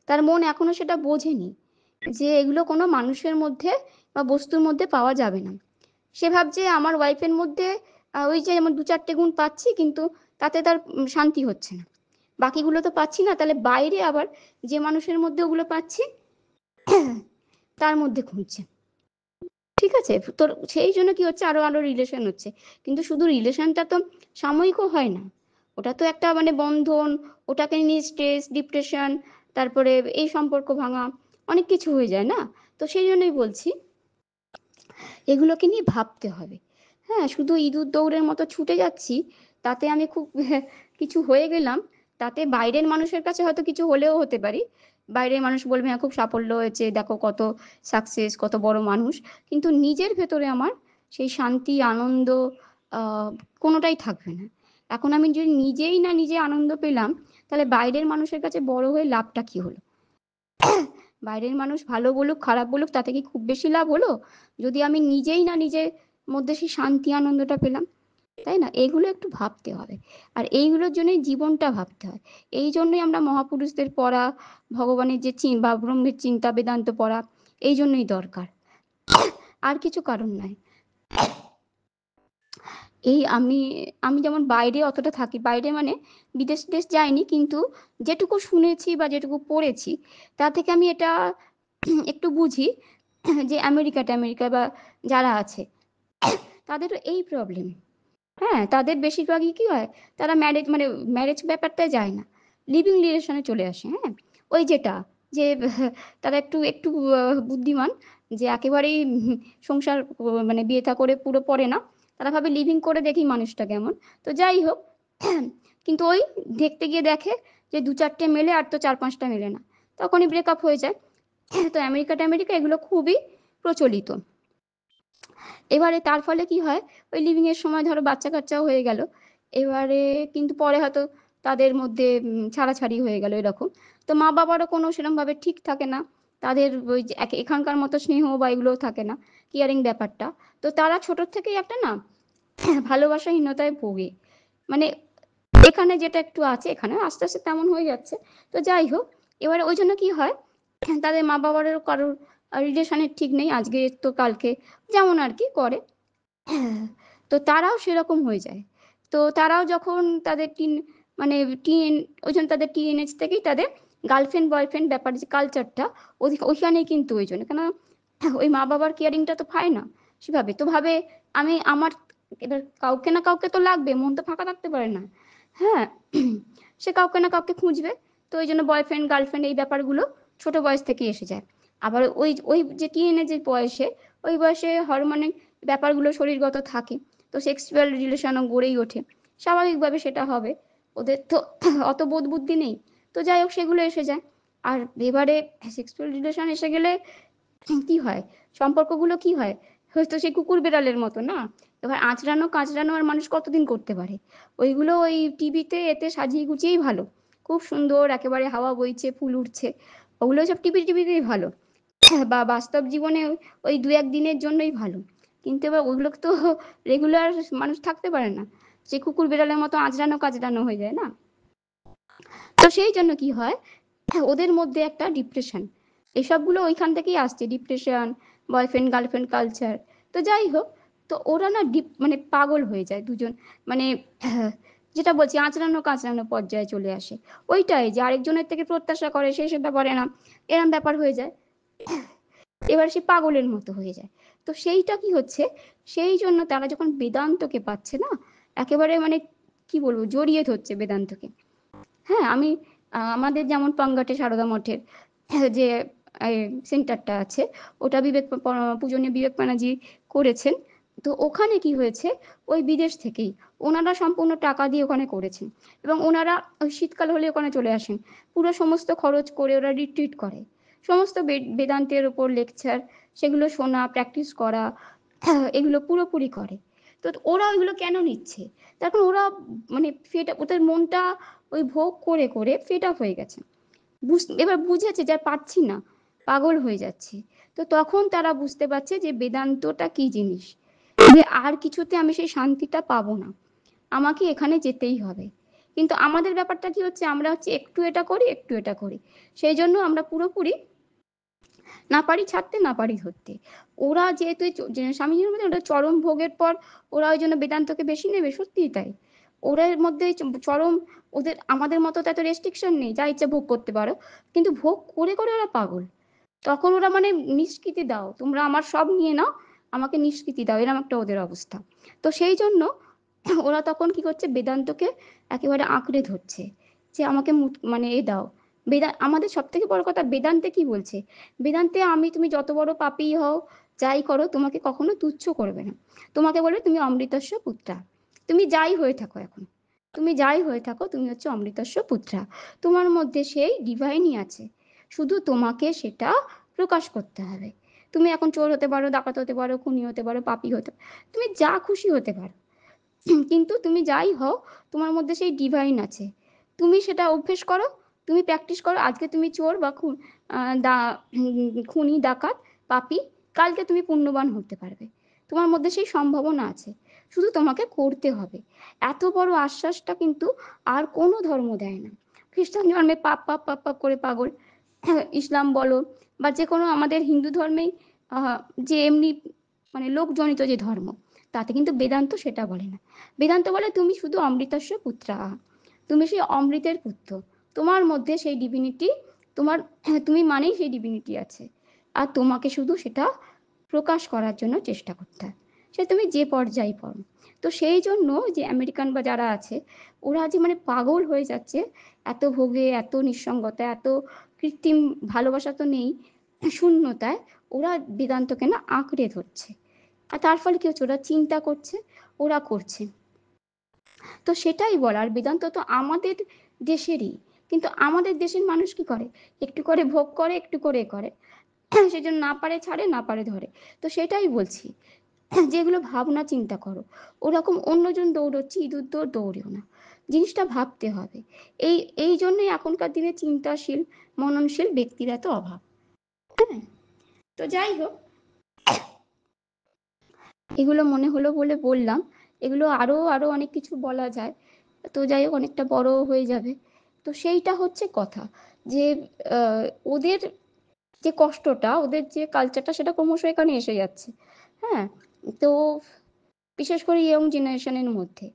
তার মন এখনো সেটা বোঝেনি যে এগুলো কোনো মানুষের মধ্যে বা বস্তুর মধ্যে পাওয়া যাবে না। সে ভাবছে আমার ওয়াইফের মধ্যে ওই যে যেমন দু চারটে গুণ পাচ্ছি, কিন্তু তাতে তার শান্তি হচ্ছে না, বাকিগুলো তো পাচ্ছি না, তাহলে বাইরে আবার যে মানুষের মধ্যে ওগুলো পাচ্ছি তার মধ্যে খুঁজছে। ঠিক আছে, তোর সেই জন্য কি হচ্ছে, আরো আরো রিলেশন হচ্ছে। কিন্তু শুধু রিলেশনটা তো সাময়িকও হয় না, ওটা তো একটা মানে বন্ধন, ওটাকে নিয়ে স্ট্রেস ডিপ্রেশন, তারপরে এই সম্পর্ক ভাঙা, অনেক কিছু হয়ে যায় না। তো সেই জন্যই বলছি এগুলোকে নিয়ে ভাবতে হবে। হ্যাঁ, শুধু ইঁদুর দৌড়ের মতো ছুটে যাচ্ছি, তাতে আমি খুব কিছু হয়ে গেলাম, তাতে বাইরের মানুষের কাছে হয়তো কিছু হলেও হতে পারি, বাইরের মানুষ বলবে হ্যাঁ খুব সাফল্য হয়েছে, দেখো কত সাকসেস, কত বড় মানুষ, কিন্তু নিজের ভেতরে আমার সেই শান্তি আনন্দ আহ, কোনোটাই থাকবে না। এখন আমি যদি নিজেই না নিজে আনন্দ পেলাম, তাহলে বাইরের মানুষের কাছে বড় হয়ে লাভটা কি হলো? বাইরের মানুষ ভালো বলুক খারাপ বলুক, তাতে কি খুব বেশি লাভ হলো, যদি আমি নিজেই না নিজের মধ্যে সেই শান্তি আনন্দটা পেলাম? তাই না? এগুলো একটু ভাবতে হবে। আর এইগুলোর জন্যই জীবনটা ভাবতে হয়। এই জন্যই আমরা মহাপুরুষদের পড়া, ভগবানের যে বা ব্রহ্মের চিন্তা বেদান্ত পড়া, এই জন্যই দরকার, আর কিছু কারণ নাই। এই আমি আমি যেমন বাইরে অতটা থাকি, বাইরে মানে বিদেশ টিদেশ যাইনি, কিন্তু যেটুকু শুনেছি বা যেটুকু পড়েছি, তা থেকে আমি এটা একটু বুঝি যে আমেরিকা বা যারা আছে তাদেরও এই প্রবলেম। হ্যাঁ, তাদের বেশিরভাগই কি হয়, তারা ম্যারেজ ব্যাপারটায় যায় না, লিভিং রিলেশনে চলে আসে। হ্যাঁ, ওই যেটা যে তারা একটু একটু বুদ্ধিমান, যে একেবারেই সংসার মানে বিয়ে থা করে পুরো পড়ে না, তারা ভাবে লিভিং করে দেখি মানুষটা কেমন। তো যাই হোক, কিন্তু ওই দেখতে গিয়ে দেখে যে দু চারটে মেলে, আর তো চার পাঁচটা মেলে না, তখনই ব্রেকআপ হয়ে যায়। তো আমেরিকা এগুলো খুবই প্রচলিত। এবারে তার ফলে কি হয়, ওই লিভিং এর সময় ধরো বাচ্চা কাচ্চাও হয়ে গেল, এবারে কিন্তু পরে হয়তো তাদের মধ্যে ছাড়াছাড়ি হয়ে গেল এরকম। তো মা বাবারও কোনো সেরকম ভাবে ঠিক থাকে না, তাদের ওই যে এখানকার মতো স্নেহ বা এগুলোও থাকে না, কেয়ারিং ব্যাপারটা। তো তারা ছোট থেকেই একটা না ভালোবাসাহীনতায় ভোগে, মানে এখানে যেটা একটু আছে, এখানে আস্তে আস্তে তেমন হয়ে যাচ্ছে। তো যাই হোক, এবারে ওই জন্য কি হয়, তাদের মা বাবারও কারোর রিলেশনের ঠিক নেই, আজকে তো কালকে যেমন আর কি করে, তো তারাও সেরকম হয়ে যায়। তো তারাও যখন তাদের মানে টিন ওই জন্য তাদের টিনেজ থেকেই তাদের গার্লফ্রেন্ড বয়ফ্রেন্ড ব্যাপার যে কালচারটা ওইখানেই কিন্তু ওই জন্য কেন ওই মা বাবার কেয়ারিংটা তো পায় না সেভাবে, তো ভাবে আমি আমার এবার কাউকে না কাউকে তো লাগবে, মন তো ফাঁকা থাকতে পারে না। হ্যাঁ, সে কাউকে না কাউকে খুঁজবে। তো ওই জন্য বয়ফ্রেন্ড গার্লফ্রেন্ড এই ব্যাপারগুলো ছোট বয়স থেকে এসে যায়। আবার ওই ওই যে টিনেজের বয়সে, ওই বয়সে হরমোনের ব্যাপারগুলো শরীরগত থাকে, তো সেক্সুয়াল রিলেশনও গড়েই ওঠে, স্বাভাবিকভাবে সেটা হবে। ওদের তো অত বোধ বুদ্ধি নেই। তো যাই হোক, সেগুলো এসে যায়। আর এবারে সেক্সুয়াল রিলেশন এসে গেলে কি হয়, সম্পর্কগুলো কি হয়, হয়তো সেই কুকুর বেড়ালের মতো না। এবার আঁচড়ানো কাঁচড়ানো আর মানুষ কতদিন করতে পারে, ওইগুলো ওই টিভিতে এতে সাজিয়ে গুছিয়েই ভালো, খুব সুন্দর একেবারে হাওয়া বইছে ফুল উঠছে, ওগুলো সব টিভিতেই ভালো। বা বাস্তব জীবনে ওই দু এক দিনের জন্যই ভালো, কিন্তু এবার ওইগুলো তো রেগুলার মানুষ থাকতে পারে না, সে কুকুর বেড়ালের মতো আঁচড়ানো কাঁচড়ানো হয়ে যায় না। তো সেই জন্য কি হয়, ওদের মধ্যে একটা ডিপ্রেশন, এসবগুলো ওইখান থেকেই আসছে, ডিপ্রেশন, বয়ফ্রেন্ড গার্লফ্রেন্ড কালচার। তো যাই হোক, তো ওরা না মানে পাগল হয়ে যায় দুজন, মানে যেটা বলছি আঁচড়ানো কাঁচড়ানো পর্যায়ে চলে আসে, ওইটাই যে আরেকজনের থেকে প্রত্যাশা করে সে সেটা করে না, এরম ব্যাপার হয়ে যায়। এবার সে পাগলের মতো হয়ে যায়। তো সেইটা কি হচ্ছে, সেই জন্য তারা যখন বেদান্তকে পাচ্ছে না, একেবারে মানে কি বলবো জড়িয়ে ধরছে বেদান্তকে। হ্যাঁ, আমি আমাদের যেমন পাঙ্গাটে সারদা মঠের যে সেন্টারটা আছে, ওটা পূজনীয় বিবেক ব্যানার্জি করেছেন। তো ওখানে কি হয়েছে, ওই বিদেশ থেকেই ওনারা সম্পূর্ণ টাকা দিয়ে ওখানে করেছেন, এবং ওনারা ওই শীতকাল হলে ওখানে চলে আসেন, পুরো সমস্ত খরচ করে ওরা রিট্রিট করে, সমস্ত বেদান্তের ওপর লেকচার, সেগুলো শোনা প্র্যাকটিস করা, এগুলো পুরোপুরি করে। তো ওরা ওইগুলো কেন নিচ্ছে, তখন ওরা মানে ওদের মনটা ওই ভোগ করে করে ফেড আপ হয়ে গেছে, এবার বুঝেছে যে আর পারছি না, পাগল হয়ে যাচ্ছে। তো তখন তারা বুঝতে পারছে যে বেদান্তটা কি জিনিস, যে আর কিছুতে আমি সেই শান্তিটা পাবো না, আমাকে এখানে যেতেই হবে। কিন্তু আমাদের ব্যাপারটা কি হচ্ছে, আমরা হচ্ছে একটু এটা করি একটু এটা করি, সেই জন্য আমরা পুরোপুরি না পারি ছাড়তে না পারি ধরতে। ওরা যেহেতু স্বামীজির মধ্যে ওটা চরম ভোগের পর ওরা ওই জন্য বেদান্তকে বেশি নেবে, সত্যিই তাই। ওদের মধ্যে চরম, ওদের আমাদের মতো তো এত রেস্ট্রিকশন নেই, যা ইচ্ছা ভোগ করতে পারো, কিন্তু ভোগ করে করে ওরা পাগল। তখন ওরা মানে নিষ্কৃতি দাও, তোমরা আমার সব নিয়ে নাও, আমাকে নিষ্কৃতি দাও, এরকম একটা ওদের অবস্থা। তো সেই জন্য ওরা তখন কি করছে, বেদান্তকে একেবারে আঁকড়ে ধরছে, যে আমাকে মানে এ দাও। আমাদের সব থেকে বড় কথা, বেদান্তে কি বলছে, বেদান্তে আমি তুমি যত বড় পাপী হও, যাই করো, তোমাকে কখনো তুচ্ছ করবে না, তোমাকে বলবে তুমি অমৃতস্য পুত্রা, তুমি যাই হয়ে থাকো এখন, তুমি যাই হয়ে থাকো, তুমি হচ্ছে অমৃতস্য পুত্রা, তোমার মধ্যে সেই ডিভাইনই আছে, শুধু তোমাকে সেটা প্রকাশ করতে হবে। তুমি এখন চোর হতে পারো, ডাকাত হতে পারো, খুনি হতে পারো, পাপী হতে পারো, তুমি যা খুশি হতে পারো, কিন্তু তুমি যাই হও, তোমার মধ্যে সেই ডিভাইন আছে, তুমি সেটা অভ্যেস করো, তুমি প্র্যাকটিস করো। আজকে তুমি চোর বা খুনি ডাকাত পাপী, কালকে তুমি পুণ্যবান হতে পারবে, তোমার মধ্যে সেই সম্ভাবনা আছে, শুধু তোমাকে করতে হবে। এত বড় আশ্বাসটা কিন্তু আর কোনো ধর্ম দেয় না। খ্রিস্টান ধর্মে পাপ পাপ পাপ পাপ করে পাগল, ইসলাম বলো বা যে কোনো আমাদের হিন্দু ধর্মেই যে এমনি মানে লোকজনিত যে ধর্ম, তাতে কিন্তু বেদান্ত সেটা বলে না। বেদান্ত বলে তুমি শুধু অমৃতস্য পুত্রা, তুমি সেই অমৃতের পুত্র, তোমার মধ্যে সেই ডিভিনিটি, তোমার তুমি মানেই সেই ডিভিনিটি আছে, আর তোমাকে শুধু সেটা প্রকাশ করার জন্য চেষ্টা করতে হয়, সে তুমি যে পর্যায়ে পড়ো। তো সেই জন্য যে আমেরিকান বা যারা আছে, ওরা যে মানে পাগল হয়ে যাচ্ছে, এত ভোগে, এত নিঃসঙ্গতা, এত কৃত্রিম ভালোবাসা তো নেই, শূন্যতায় ওরা বেদান্তকে না আঁকড়ে ধরছে। আর তার ফলে কি হচ্ছে, ওরা চিন্তা করছে, ওরা করছে। তো সেটাই বলার, বেদান্ত তো আমাদের দেশেরই, কিন্তু আমাদের দেশের মানুষ কি করে, একটু করে ভোগ করে একটু করে করে, সেজন্য না পারে ছাড়ে, না পারে ধরে। তো সেটাই বলছি, যেগুলো ভাবনা চিন্তা করো, ওরকম অন্যজন দৌড়চ্ছে ইঁদুর দৌড় দৌড়েও না, জিনিসটা ভাবতে হবে। এই এই জন্যই এখনকার দিনে চিন্তাশীল মননশীল ব্যক্তিরা তো অভাব। হ্যাঁ, তো যাই হোক, এগুলো মনে হলো বলে বললাম, এগুলো আরো আরো অনেক কিছু বলা যায়, তো যাই হোক অনেকটা বড় হয়ে যাবে। তো সেইটা হচ্ছে কথা, যে ওদের যে কষ্টটা, ওদের যে কালচারটা, সেটা ক্রমশ এখানে এসে যাচ্ছে। হ্যাঁ, তো বিশেষ করে ইয়ং জেনারেশনের মধ্যে।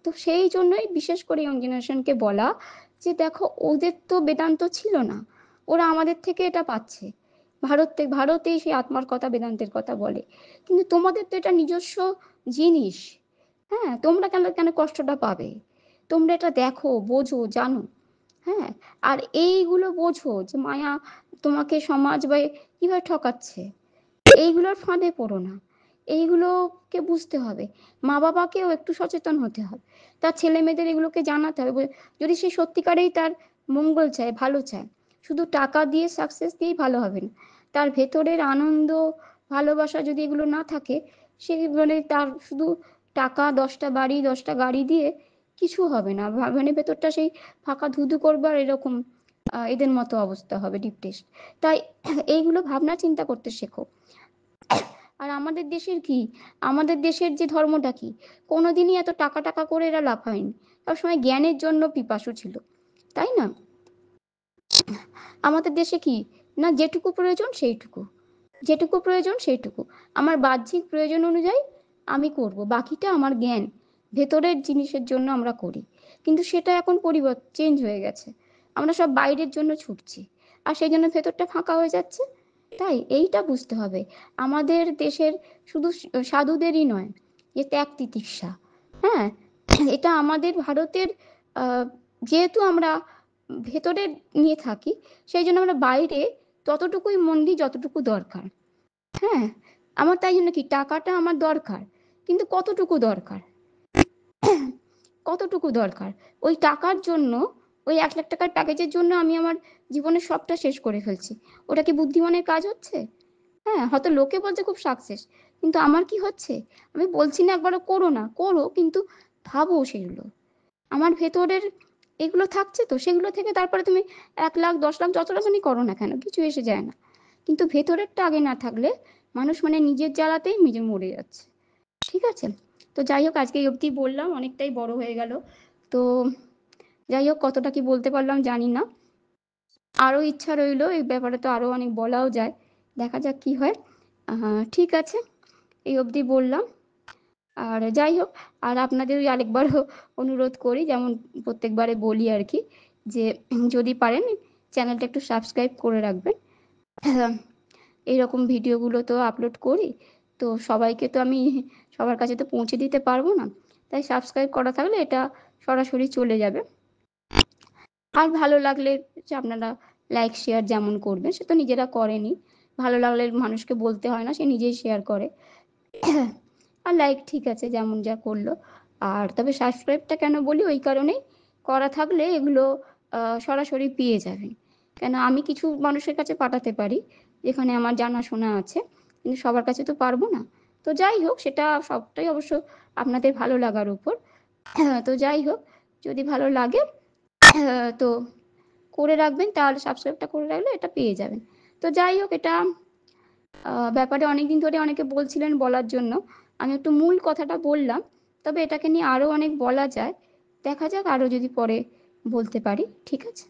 তো সেই জন্যই বিশেষ করে ইয়ং জেনারেশনকে বলা যে দেখো, ওদের তো বেদান্ত ছিল না, ওরা আমাদের থেকে এটা পাচ্ছে। ভারতেই সেই আত্মার কথা, বেদান্তের কথা বলে, কিন্তু তোমাদের তো এটা নিজস্ব জিনিস। হ্যাঁ, তোমরা কেন কেন কষ্টটা পাবে? তোমরা এটা দেখো, বোঝো, জানো। হ্যাঁ, আর এইগুলো বোঝো যে মায়া তোমাকে সমাজ বা কিভাবে ঠকাচ্ছে। এইগুলোর ফাঁদে পড়ো না, এইগুলোকে বুঝতে হবে। মা বাবাকেও একটু সচেতন হতে হবে, তার ছেলে মেয়েদের এগুলোকে জানাতে হবে। যদি সে সত্যিকারেই তার মঙ্গল চায়, ভালো চায়, শুধু টাকা দিয়ে, সাকসেস দিয়েই ভালো হবে না। তার ভেতরের আনন্দ, ভালোবাসা যদি এগুলো না থাকে, সে মানে তার শুধু টাকা, 10টা বাড়ি, 10টা গাড়ি দিয়ে কিছু হবে না। মানে ভেতরটা সেই ফাঁকা ধুধু করবে, আর এরকম এদের মতো অবস্থা হবে, ডিপ্রেসড। তাই এইগুলো ভাবনা চিন্তা করতে শেখো। আর আমাদের দেশের কি, আমাদের দেশের যে ধর্মটা কি, কোনোদিনই এত টাকা টাকা করে এরা লাফায়নি। সবসময় জ্ঞানের জন্য পিপাসু ছিল, তাই না? আমাদের দেশে কি, না যেটুকু প্রয়োজন সেইটুকু, যেটুকু প্রয়োজন সেইটুকু, আমার বাহ্যিক প্রয়োজন অনুযায়ী আমি করব, বাকিটা আমার জ্ঞান, ভেতরের জিনিসের জন্য আমরা করি। কিন্তু সেটা এখন চেঞ্জ হয়ে গেছে, আমরা সব বাইরের জন্য ছুটছি, আর সেই জন্য ভেতরটা ফাঁকা হয়ে যাচ্ছে। তাই এইটা বুঝতে হবে, আমাদের দেশের শুধু সাধুদেরই নয় যে ত্যাগ তিতিক্ষা। হ্যাঁ, এটা আমাদের ভারতের, যেহেতু আমরা ভেতরে নিয়ে থাকি, সেই জন্য আমরা বাইরে ততটুকুই মন দিই যতটুকু দরকার। হ্যাঁ, আমার তাই জন্য কি, টাকাটা আমার দরকার, কিন্তু কতটুকু দরকার, কতটুকু দরকার? ওই টাকার জন্য, ওই 1 লাখ টাকার প্যাকেজের জন্য আমি আমার জীবনের সবটা শেষ করে ফেলছি। ওটা কি বুদ্ধিমানের কাজ হচ্ছে? হ্যাঁ, হয়তো লোকে বলছে খুব সাকসেস, কিন্তু আমার কি হচ্ছে? আমি বলছি না একবারও করো না, করো, কিন্তু ভাবো সেগুলো আমার ভেতরের এগুলো থাকছে, তো সেগুলো থেকে তারপরে তুমি 1 লাখ, 10 লাখ, যত রকমই করো না কেন, কিছু এসে যায় না। কিন্তু ভেতরেরটা আগে না থাকলে মানুষ মানে নিজের জ্বালাতেই নিজে মরে যাচ্ছে। ঠিক আছে? তো যাই হোক, আজকে এই অবধি বললাম, অনেকটাই বড় হয়ে গেল। তো যাই হোক, কতটা কি বলতে পারলাম জানি না, আরও ইচ্ছা রইল এই ব্যাপারে, তো আরও অনেক বলাও যায়, দেখা যাক কি হয়। ঠিক আছে, এই অবধি বললাম। আর যাই হোক, আর আপনাদের ওই আরেকবারও অনুরোধ করি, যেমন প্রত্যেকবারে বলি আর কি, যে যদি পারেন চ্যানেলটা একটু সাবস্ক্রাইব করে রাখবেন। এইরকম ভিডিওগুলো তো আপলোড করি, তো সবাইকে তো আমি সবার কাছে তো পৌঁছে দিতে পারবো না, তাই সাবস্ক্রাইব করা থাকলে এটা সরাসরি চলে যাবে। আর ভালো লাগলে যে আপনারা লাইক শেয়ার যেমন করবেন, সে তো নিজেরা করেনি, ভালো লাগলে মানুষকে বলতে হয় না, সে নিজেই শেয়ার করে। আর লাইক ঠিক আছে, যেমন যা করলো। আর তবে সাবস্ক্রাইবটা কেন বলি, ওই কারণেই, করা থাকলে এগুলো সরাসরি পেয়ে যাবেন। কেন আমি কিছু মানুষের কাছে পাঠাতে পারি যেখানে আমার জানাশোনা আছে, কিন্তু সবার কাছে তো পারবো না। তো যাই হোক, সেটা সবটাই অবশ্য আপনাদের ভালো লাগার উপর। তো যাই হোক, যদি ভালো লাগে তো করে রাখবেন, তাহলে সাবস্ক্রাইবটা করে রাখলে এটা পেয়ে যাবেন। তো যাই হোক, এটা ব্যাপারে অনেকদিন ধরে অনেকে বলছিলেন বলার জন্য, আমি একটু মূল কথাটা বললাম। তবে এটাকে নিয়ে আরও অনেক বলা যায়, দেখা যাক আরও যদি পরে বলতে পারি। ঠিক আছে?